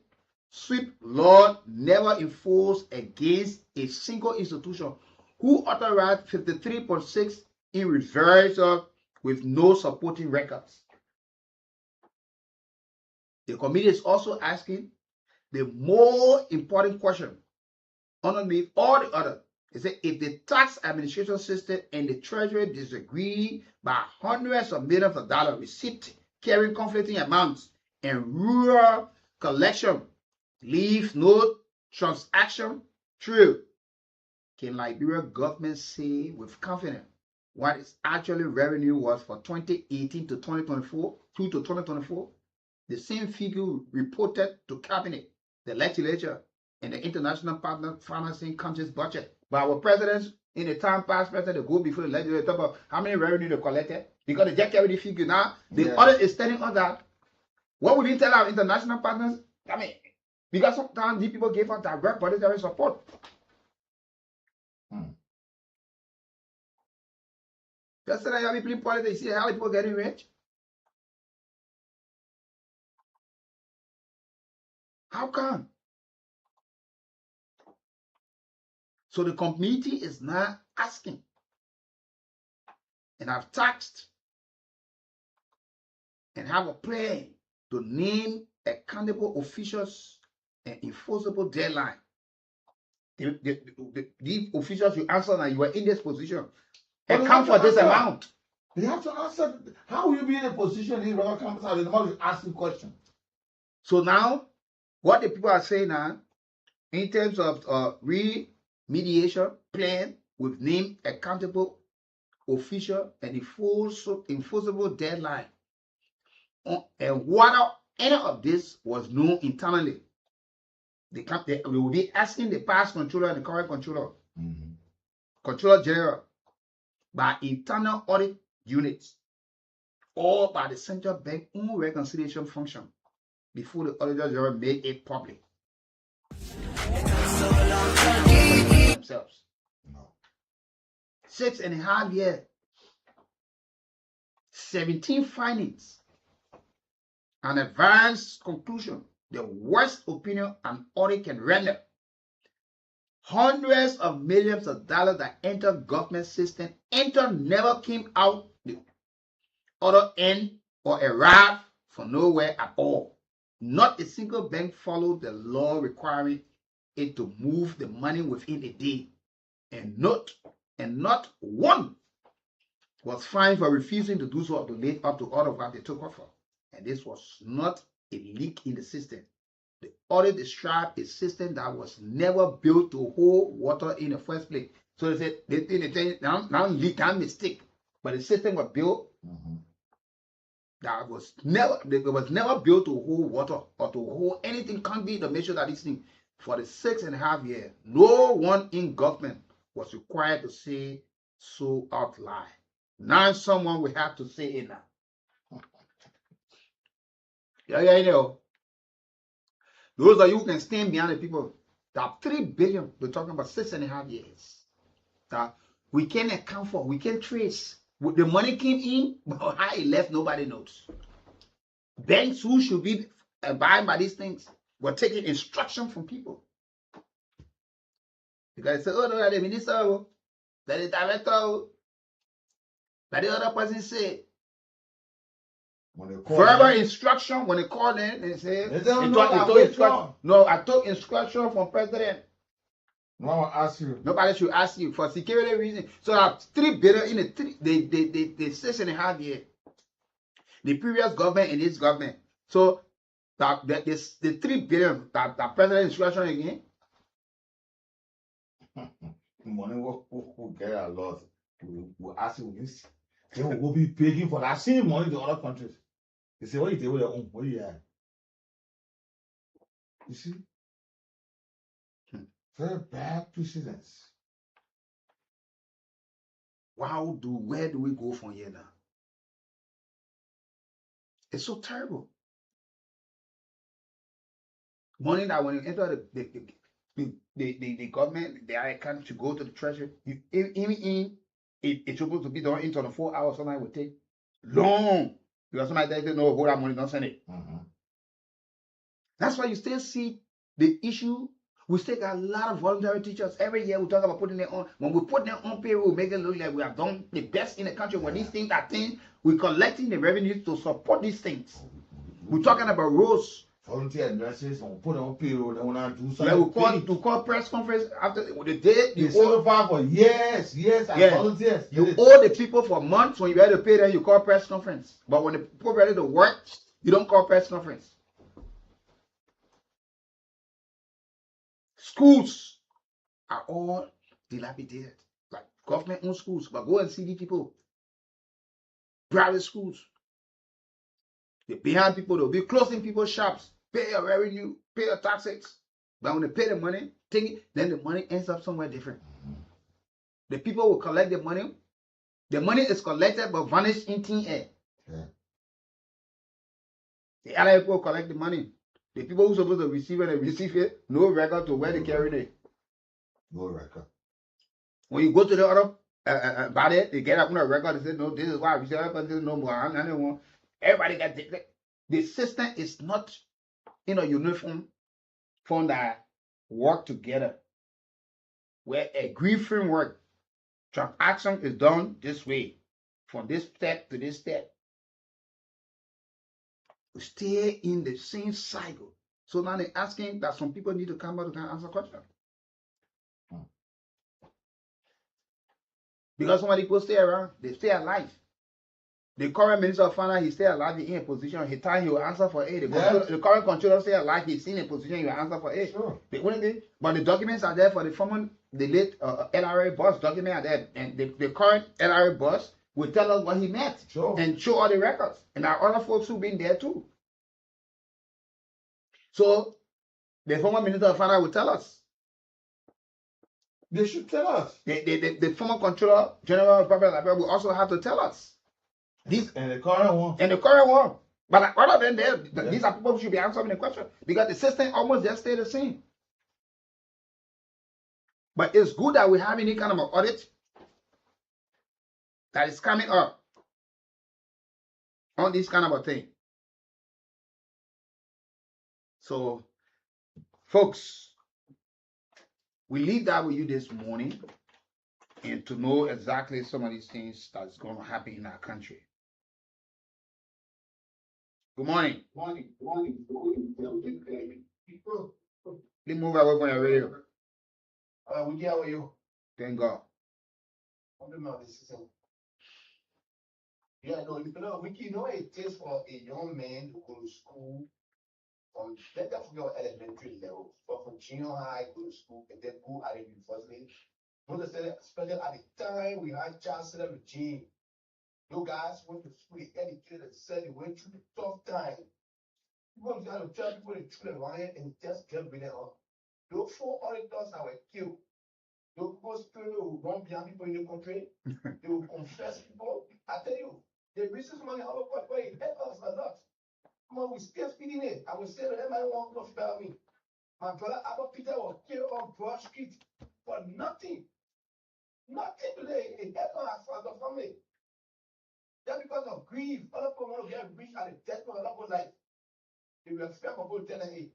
sweep law never enforced against a single institution? Who authorized 53.6 in reverse with no supporting records? The committee is also asking the more important question underneath all the other. It said if the tax administration system and the treasury disagree by hundreds of millions of dollars received carrying conflicting amounts and rural collection leaves no transaction true, can Liberia government say with confidence what its actually revenue was for 2018 to 2024, through to 2024? The same figure reported to cabinet, the legislature, and the international partner financing country's budget. But our presidents in the time past, president, they go before the legislature talk about how many revenue they collected because they just carry the figure now. The audit is telling us that. What would we tell our international partners? I mean, because sometimes these people give us direct budgetary support. Yesterday, how people in politics, see how people getting rich? How come? So the committee is now asking, and I've taxed and have a plan to name accountable officials and enforceable deadline. The officials you answer now, you are in this position. Account for this amount. They have to answer. How will you be in a position if Robert comes out? The man will ask you questions. So now, what the people are saying now, in terms of remediation plan with named accountable official and enforceable deadline, and whether any of this was known internally, they will be asking the past controller and the current controller, controller general, by internal audit units or by the central bank own reconciliation function before the Auditor General made it public themselves. 6.5 years, 17 findings, an advanced conclusion, the worst opinion an audit can render. Hundreds of millions of dollars that entered government system never came out the other end or arrived from nowhere at all. Not a single bank followed the law requiring it to move the money within a day. And not one was fined for refusing to do so or to live up to all of what they took offer. And this was not a leak in the system. The audit described a system that was never built to hold water in the first place. So they said, they now leak, not mistake. But the system was built that was never built to hold water or to hold anything concrete to make sure that this thing, for the 6.5 years, no one in government was required to say so out loud. Now someone will have to say it now. Yeah, you know. Those of you who can stand behind the people that 3 billion, we're talking about 6.5 years, that we can't account for, we can't trace. The money came in, but how it left, nobody knows. Banks who should be abiding by these things were taking instruction from people. Because they say, oh, no, the minister, that the director, that the other person said. Verbal instruction, when they call them, they say, I took instruction from president. No one ask you. Nobody should ask you for security reasons. So that 3 billion in the 6.5 years. The previous government and this government. So that the 3 billion that president instruction again. Money will get a lot. We'll ask you this. They will be paying for that same money to other countries. They say, what you do with your own? What do you have? You see? Very bad precedents. Where do we go from here now? It's so terrible. Money that when you enter the government, the account to go to the treasury, it's supposed to be done in 24 hours, sometimes it will take long. Because somebody doesn't know hold that money, don't send it. That's why you still see the issue. We still got a lot of voluntary teachers. Every year we talk about putting them on. When we put them on payroll, we make it look like we have done the best in the country. When these things are things, we're collecting the revenue to support these things. We're talking about roads. Volunteer nurses, when we put them on payroll, they want to do something. Like we call press conference after the day. You certify for years, volunteers. You owe the people for months. When you ready to pay them, you call press conference. But when the people ready to work, you don't call press conference. Schools are all dilapidated. Like government-owned schools. But go and see these people. Private schools. They're behind people. They'll be closing people's shops. Pay your revenue, pay your taxes. But when they pay the money, take it, then the money ends up somewhere different. The people will collect the money. The money is collected but vanished in thin air. The other people collect the money. The people who are supposed to receive it, they receive it. No record to where they carried it. No record. When you go to the other body, they get up on a record and say, no, this is why I received it, but this is no more. Everybody got the system is not in a uniform form that work together. Where a agreed framework transaction is done this way, from this step to this step. We stay in the same cycle. So now they're asking that some people need to come out and answer questions. Because somebody people stay around, they stay alive. The current minister of finance, he stay alive, he's in a position, he time he will answer for it. The current controller stay alive, he's in a position, he will answer for it. Sure. But the documents are there for the former, the late LRA boss, documents are there. And the current LRA boss will tell us what he meant. Sure. And show all the records. And there are other folks who've been there too. So, the former minister of finance will tell us. They should tell us. The former controller, General of Public Library, will also have to tell us. These and the current one. And the current one. But other than that, these are people who should be answering the question because the system almost just stay the same. But it's good that we have any kind of an audit that is coming up on this kind of a thing. So, folks, we leave that with you this morning and to know exactly some of these things that's going to happen in our country. Good morning. Morning. Please move away from your radio. We get with you. Thank God. Yeah, no, you know it takes for a young man to go to school from let them forget elementary level, but from junior high, go to school, and then go at the university. Especially at the time we had Chancellor regime. You guys went to school, they educated and said they went through the tough time. People got to tell people the truth and lie and just get rid of it. Those 4 auditors that were killed. Those people who run behind people in the country, they will confess people. I tell you, the reason money all over where it helped us a lot. Come on, we still feeding it. I will say that everybody won't go spell me. My brother Abba Peter was killed on Broad Street for nothing. Nothing today. It helped us as a family. Just because of grief, other people want to get rich at the death of another life. They will expect people to tell them, hey,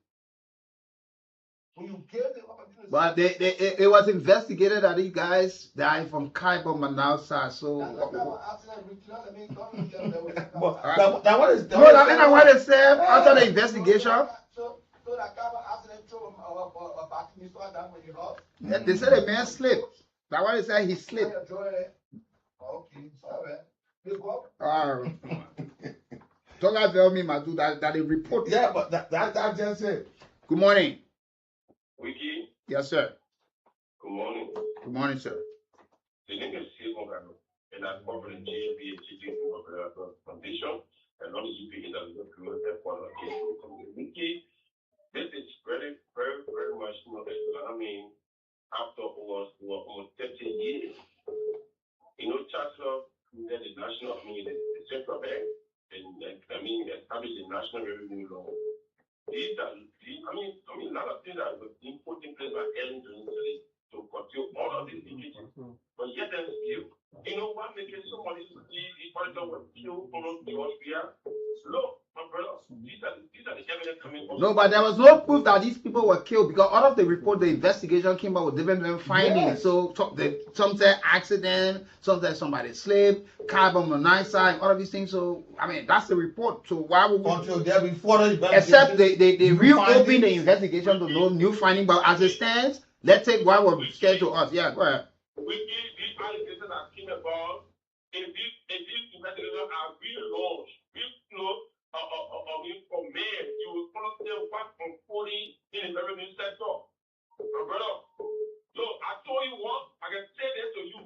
when you give the opportunity. But it was investigated that these guys died from Kaiba Manausa. So that one is what they said after the investigation. They said the man slipped. That's why they said he slipped. Don't I tell me, Matu, that they report. Yeah, but that just it. Good morning. Wiki. Yes, sir. Good morning. Good morning, sir. The name is Silvon Gano, and I'm part of the GAP Foundation, and not the GP that is the Wiki. This is very, very, very much not. I mean, after almost 30 years, Chancellor created the national, the central bank, and established the national revenue law. These are, a lot of things that were being put in place by Ellen Johnson to control all of these issues. But yet and still, what makes somebody the auditor was killed from the Austria? Look, my brother, these are the evidence coming from. No, but there was no proof that these people were killed because out of the report, the investigation came out with different findings. Yes. So some said accident, some said somebody slipped, carbon monoxide, all of these things. So that's the report. So why would we? Except they reopen the investigation to no new finding. But as it stands, let's take what was scared to us. Yeah, go ahead. We give these allegations that came about. If these investigations are real laws, for men, you will follow them back from 40 in the revenue sector. My brother, so I told you what, I can say this to you.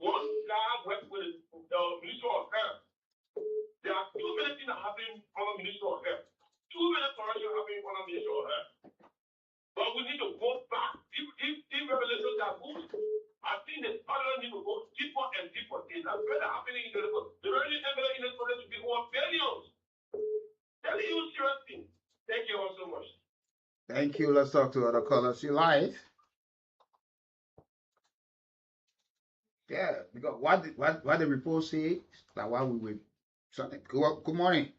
One guy worked with the Minister of Health. There are too many things that happen on the Minister of Health. Too many corruption happening on the Minister of Health. But we need to go back. If revelations are good, I think the other need to go deeper and deeper. Things are better happening in the revenue envelope in the project to be over billions. Tell you serious thing. Thank you all so much. Thank you. Let's talk to other callers. You live? Yeah, because what the report say that why we will something. Good morning.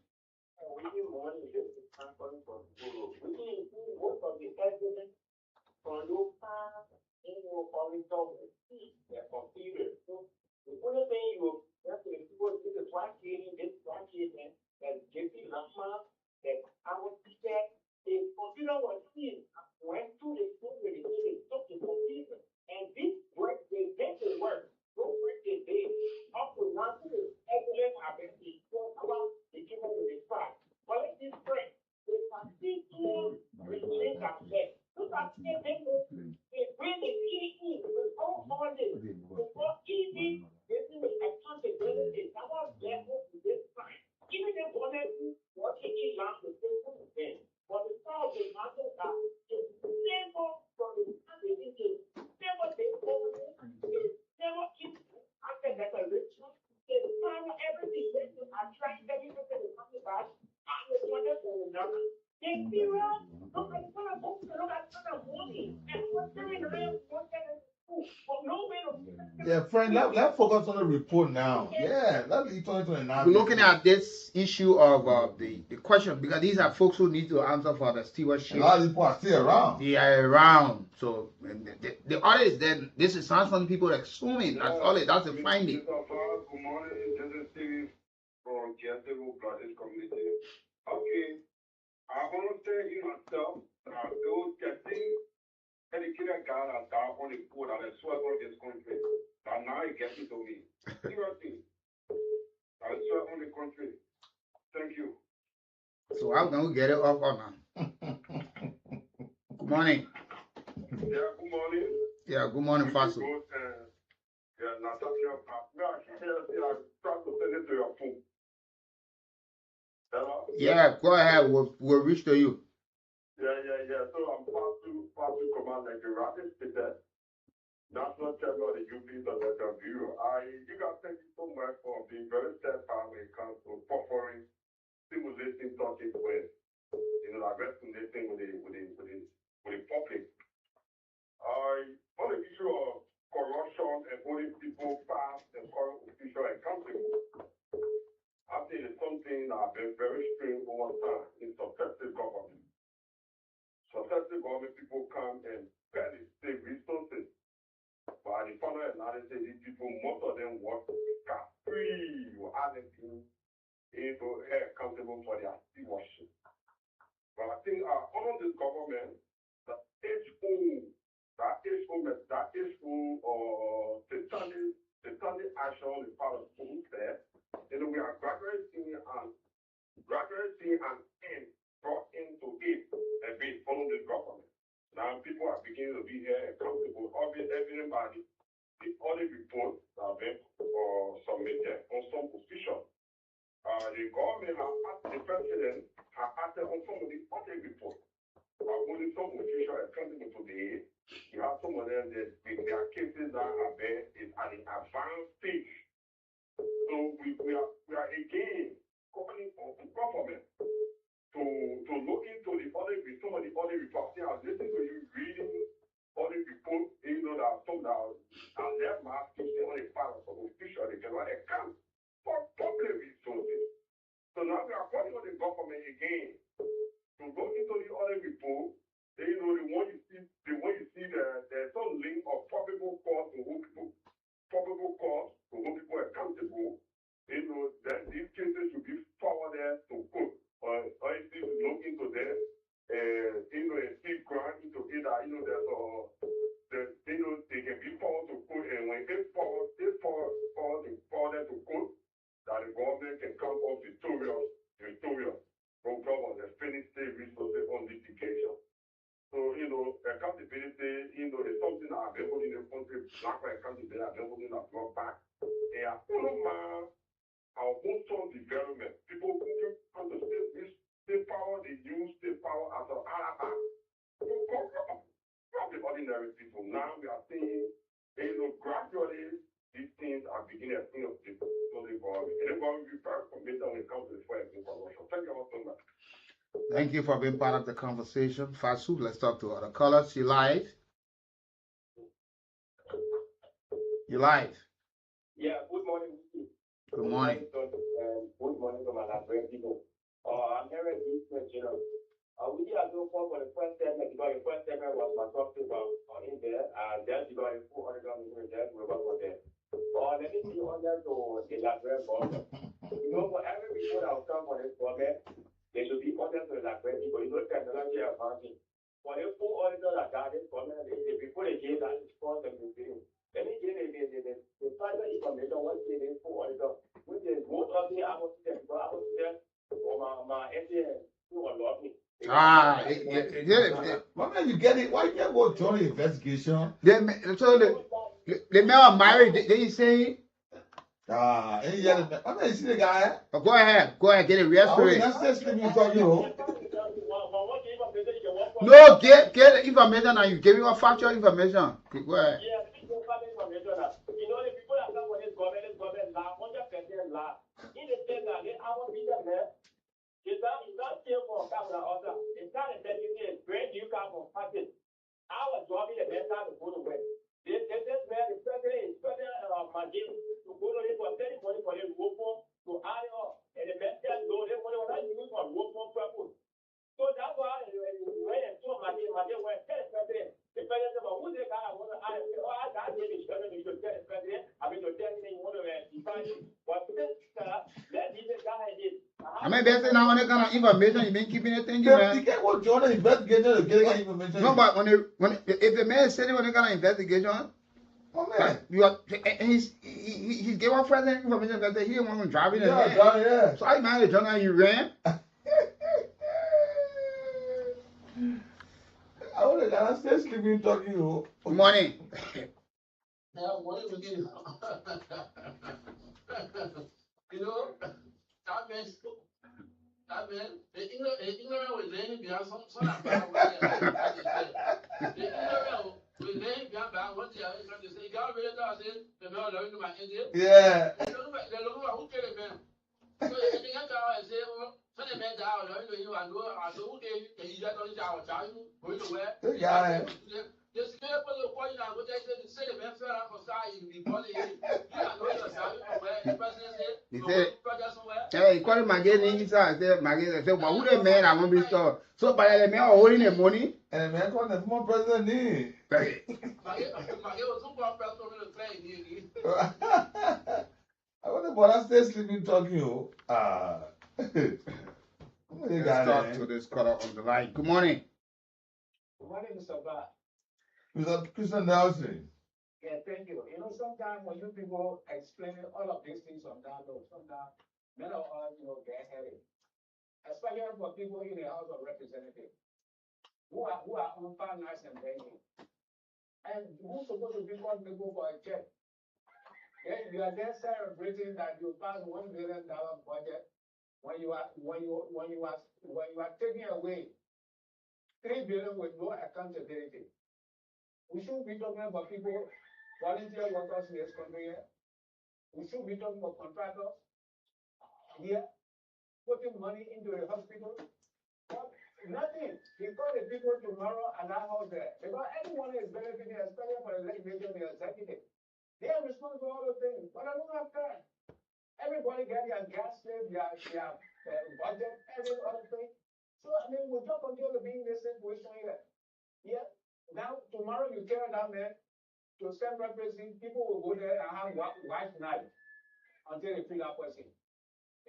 Good morning. This is calling from Guru. We need most of the evidence from local auditor will see their computer. So the only thing you have to do is this one case, that JP Lama, that our teacher, the computer was seen, went to the school where they took the computer, and this work, they get the work. Don't work the day. Up to now, the excellent happened because about the given to the fact. But let this break. The particular restraint are there. Look at they bring the key in with all this before even getting the accountability. That was there to this time. Even the bonus was taking land to take them again. But the power of the matter that is never from the candidate, never take over, never keep after declaration, they follow everything. Yeah, friend, let's focus on the report now. Yeah, let's be 2029. We're looking at this issue of the question because these are folks who need to answer for the stewardship. A lot of people are still around. They are around. So the other is that this is sounds from people assuming. That's all it. That's the finding. Good morning. This is Steve from Jezebel Brothers Community. Okay, I want to say in myself, those getting educated guys are down on the board and swear on this country. And now it gets to me. Seriously. I swear on the country. Thank you. So how can we get it off or not? Good morning. Yeah, good morning. Yeah, good morning, Faso. Yeah, Natasha, I try to send it to your phone. Hello? Yeah, go ahead. We'll reach to you. Yeah. So I'm part to command like the rapid stated. National Chairman of the UP Social Bureau. You guys thank you so much for being very steadfast when it comes to offering stimulating talking with, like resonating with the public. On the issue of corruption and holding people past and current official accountable, I think it's something that has been very strange over time in successive government. Successive government people come and barely save resources. But the final analysis, these people, most of them work free or other things accountable for their stewardship. But I think under this government, that satanic action on the part of schools there, we are gradually seeing an end brought into it a bit under this government. Now people are beginning to be here accountable, evident by the audit reports that have been submitted on some officials. The government the president has acted on some of the audit reports. Only some officials accountable today. You have some of them that their cases that are there is at an advanced stage. So we are again calling on the government to look into some of the audit reports. I was listening to you reading audit reports, that some that are left marks to say on the part of some officials they cannot account for public resources. So now we are calling on the government again to look into the audit report. The one you see there's some link of probable cause to hold people accountable. That these cases should be forwarded to court, or if you look into them, a steep ground into either they can be forwarded to court, and when they forward to court, that the government can come up victorious from government and finish state resources on litigation. So, accountability, is something that I've been holding in the country, black accountability, I've been holding that block back. And I follow our own development. People who understand this state power, they use state power as an alibi. Not the ordinary people. Now we are seeing, gradually these things are beginning to bring up people. So the government. And the government will be very committed when it comes to the fight against corruption. Thank you all so much. Thank you for being part of the conversation. Fasu, let's talk to other callers. You live? Yeah, good morning. Good morning. Good morning to my Liberian people. I'm hearing this question. We did a do for the first segment because the first segment was my talking about in there, and then you got a full order in there, we work on that. Let me see on there to the Liberian government. For every report that will come for this government, they should be honest with like people. Technology advancing. For the full auditor that got this government, they before they get that is for them to do. Let me give the final information what they did for auditor. Which is most of the I was there for my SAN who are loving. Why you get it? Why you can't go join the investigation? They now married, they say. And you see the guy? Go ahead, get it real straight. No, get the information and you give you a factual information. Go ahead. Yeah, information. The people that come for this government laugh, 100% laugh. In the sense that they are what people there. It's not still for camera order. It's not a dedicated brand new car for package. I was driving the best I mean, basically now on the kind of information you've been keeping it in, man. You can't go join the investigation to get that information. No, but if the man is sitting on the kind of investigation, oh man, he's gave up present information that he didn't want him driving. Yeah. So I man the journal you ran. I would have stay sleeping talking you. Good morning. You know, that man, the ignorant will then be some of the ignorant will then be about what they are trying to say. God really does it, the man learning my Indian. Yeah. They look who killed a man. So if they get out and say, oh, so they made out, learning you and do who gave the Israel our child, going to where? Yeah. Just stay up on the point now, what they say the man fell out for side, you body, you are going to where the president said, he said, hey, he called him again inside. I said, but who the man I want to be store? So, by the man holding the money, and the man called the former president. I want the brother stay sleeping talking you. Let's talk to this caller on the line. Good morning. Good morning, Mr. Bar. Mr. Christian Nelson. Yeah, thank you. You know, sometimes when you people explaining all of these things on download, sometimes many of us, get headache. Especially for people in the House of Representatives who are on finance and banking. And who's supposed to be called people for a check? Then you are there celebrating that you passed $1 billion budget when you are taking away $3 billion with no accountability. We should be talking about people, volunteer workers in this country here. We should be talking about contractors here, putting money into the hospital. But nothing. Because the people tomorrow are not out there. Because anyone is benefiting, especially for the legislature and the executive. They are responsible for all those things. But I don't have time. Everybody get their gas slave, their budget, every other thing. So, I mean, we'll just continue to be in this situation here. Yeah. Now, tomorrow you tell that man to send representative, people will go there and have white night until they free that person.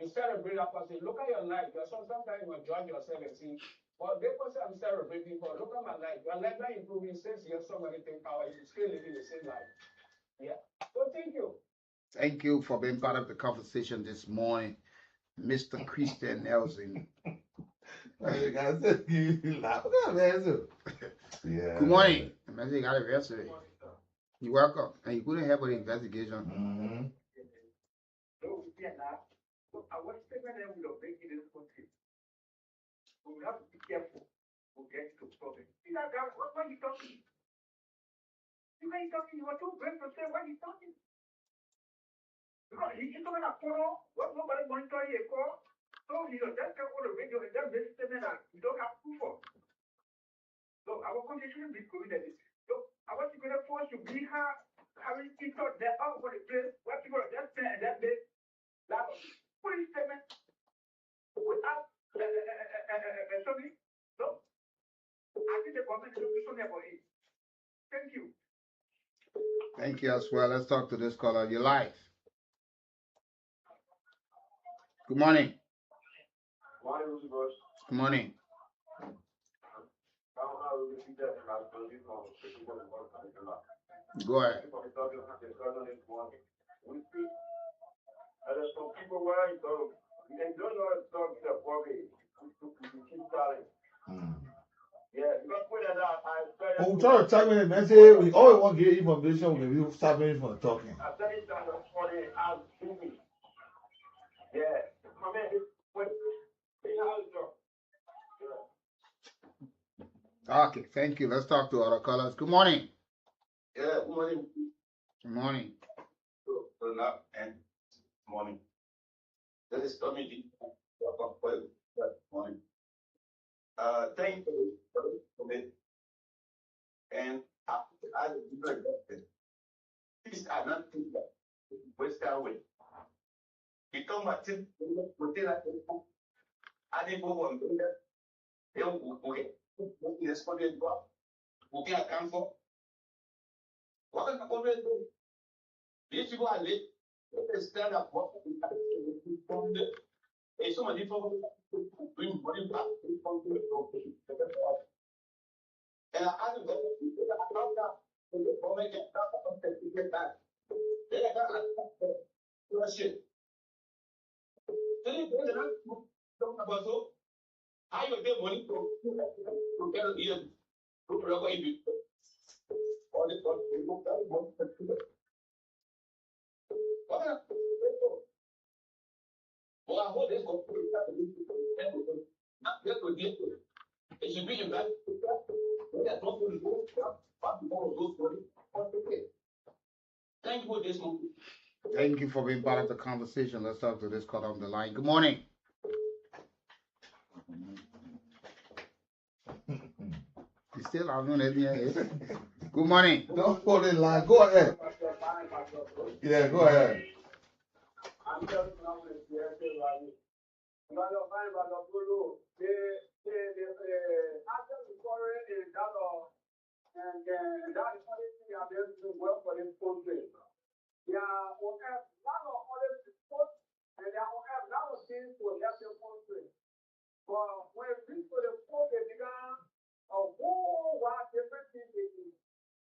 Instead of bring that person, look at your life. Sometimes you judge yourself and see, well, this person I'm celebrating for, look at my life. Your life not improving since you have somebody take power, you still living the same life. Yeah. So thank you. Thank you for being part of the conversation this morning, Mr. Christian Nelson. Yeah. Good morning. You got a yesterday. You're welcome. And you couldn't help with the investigation. I was thinking that we are making this country. We have to be careful. We'll get to problem. See that guy, what are you talking? You guys talking, you are too brave to say what he's talking. Because he's talking about what nobody monitor your call. So you know that kind of radio and that very statement that you don't have proof of. So our country shouldn't be going at this. So I want to go to force to be having thought that out for the place, what people are just saying that day. That police statement without something. So I think the government should do something about it. Thank you. Thank you as well. Let's talk to this caller. Your life. Good morning. Good morning. Go ahead. And there's some people where you don't know how to talk to the body. You keep telling. Yeah, you got to put that out. We try to tell me, man, say, we always want to get information, we stop me from talking. I said it down on 20 hours. Yeah. I mean, Okay, thank you. Let's talk to other callers. Good morning. Yeah, good morning. Good morning. And morning. That is Tommy. Good morning. Thank you for it. And I these are not things that Western way. Become a team within a I didn't go on doing that. They will get responded to. Who can account for? What can the government do? These people are late. They stand up. And some of these people bring money back from the property. And I asked them, I found out the government get back. Then I got shit. Then they talk about so how you get money to get a year to rubber in all this people that want to do it. Well, I hope this go not get to get to it. It should be in that. That's not going to go. Thank you for this movie. Thank you for being part of the conversation. Let's talk to this caller on the line. Good morning. You still having it? Good morning. Don't pull in line. Go ahead. Yeah, go ahead. I'm just now with the after the foreign is that and that is only thing I'm able to work for this country. Yeah, we have a lot of other support and there will have a lot of things to help the country. But when people the poor they began a whole lot of different things they do.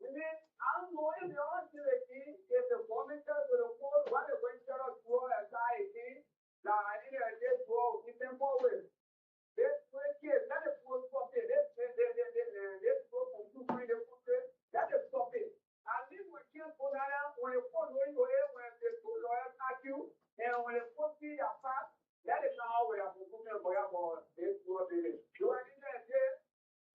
I mean, I'm going to ask you again if the government to the poor, what the going to grow as I again, that I need to grow, keep them forward. This kids, that is what stop it. This go from 2 3 the country, that is stop it. And this will kill Bonana when the phone going away, when the two lawyers attack you, and when the phone see your path, that is not how we are talking about this world. You are in there,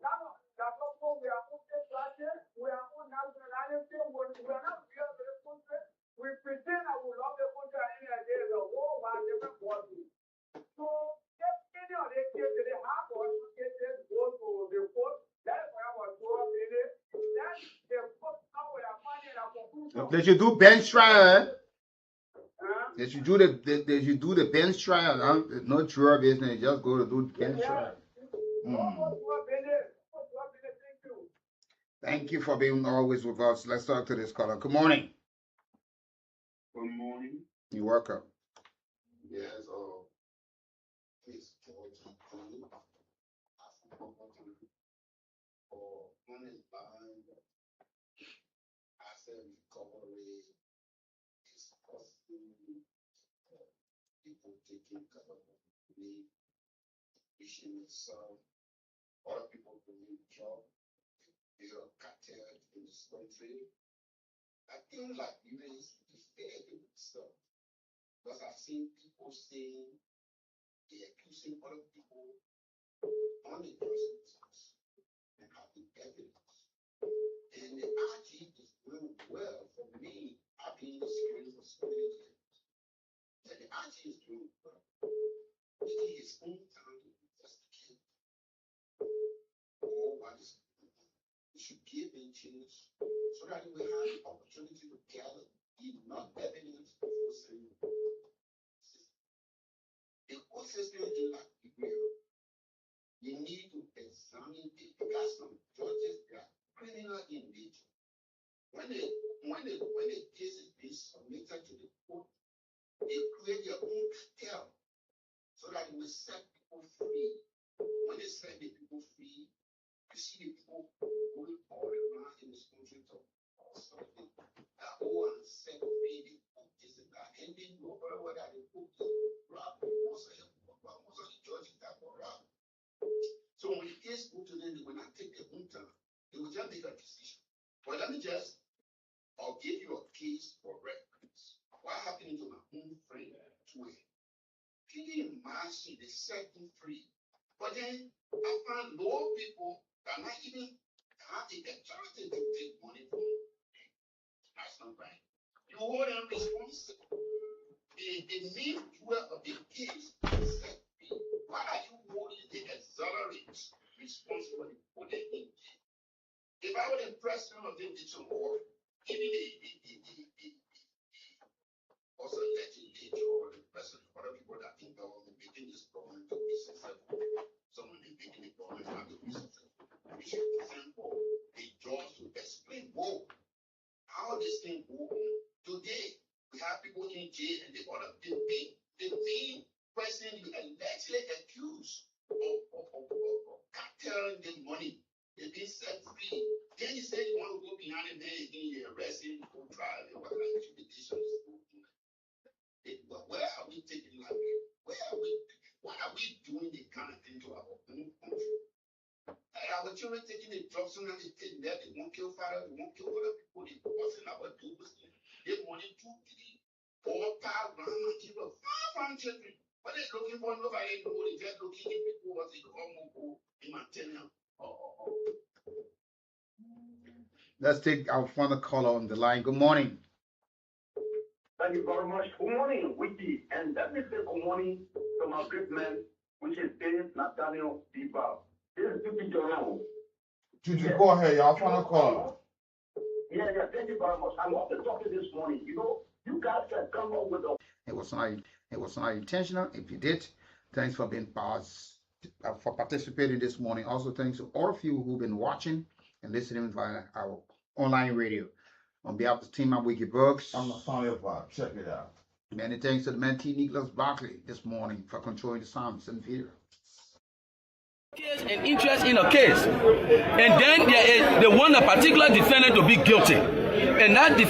now that's what we are putting classes, we are on nationality, we are not real to the country. We pretend that we love the country and in there is a whole lot of different bodies. So if any of the kids they have or kids go to the court, that is why I was so really that the court how we are finding a conclusion. They should do bench trial. They should do the bench trial. No trial business. Just go to do bench trial. Thank you for being always with us. Let's talk to this caller. Good morning. Good morning. You're welcome. Yes, it's George Kulu. For money line, asset recovery is costing people taking government leave, issue itself. Other people believe job, there are cartel in this country. I think like US is fair to itself. Because I've seen people saying they're accusing other people on the justice and have the evidence. And the RG is doing well for me. I've been in the security for so many years. And the RG is doing well. Taking his own time to investigate all what is going on. We should give him chance so that we have the opportunity to gather enough evidence before saying the whole system is like real. You need to examine it. Got some judges that are criminal in nature. When the case is being submitted to the court, they create their own cartel so that it will set people free. When they set the people free, you see the people going all around in this country to something that all set free, they put this and that, and they know very well that they put this rob most of the judges that were robbed. So when the case go to them, they will not take their own time. They will just make a decision. But let me I'll give you a case for reference. What happened to my own friend, Twain? Can you imagine they set him free? But then I found low people that not even have the authority to take money from him. That's not right. You hold them responsible. The main jewel of the case is set free. Why are you holding the accelerate responsibility for the engine? If I would impress some of them did some more, even also legislature or the president, other people that think that will be making this government to be successful. Someone is making the government not to be successful. We should send for a judge to explain how this thing go on. Today, we have people in in jail and the main person you allegedly accused of cartelling the money. They've been set free. Then you say you want to go behind the man again, you arrest him, go trial, and what kind of intimidation is going on? Where are we taking life? Why are we doing the kind of thing to our own country? Our children taking the drugs and they take that, they won't kill father, they won't kill other people, they causing our doers. They money 2, 3, 4 pounds, grandma, children, 5 children. What they're looking for, nobody know. They just looking at people what they call in Montana. Let's take our final caller on the line. Good morning. Thank you very much. Good morning, Wiki. And let me say good morning to my great man, which is Dennis Nathaniel Diba. This is Tuki Joran. Tuki, go ahead. Y'all final caller. Yeah, thank you very much. I'm off the topic this morning. You know, you guys can come up with a... It was not intentional. If you did, thanks for being for participating this morning. Also, thanks to all of you who've been watching and listening via our online radio. On behalf of the team at Wikibooks, I'm not sorry about it. Check it out. Many thanks to the mentee Nicholas Barkley this morning for controlling the sounds and video. And interest in a case, and then they want a particular defendant to be guilty, and that defendant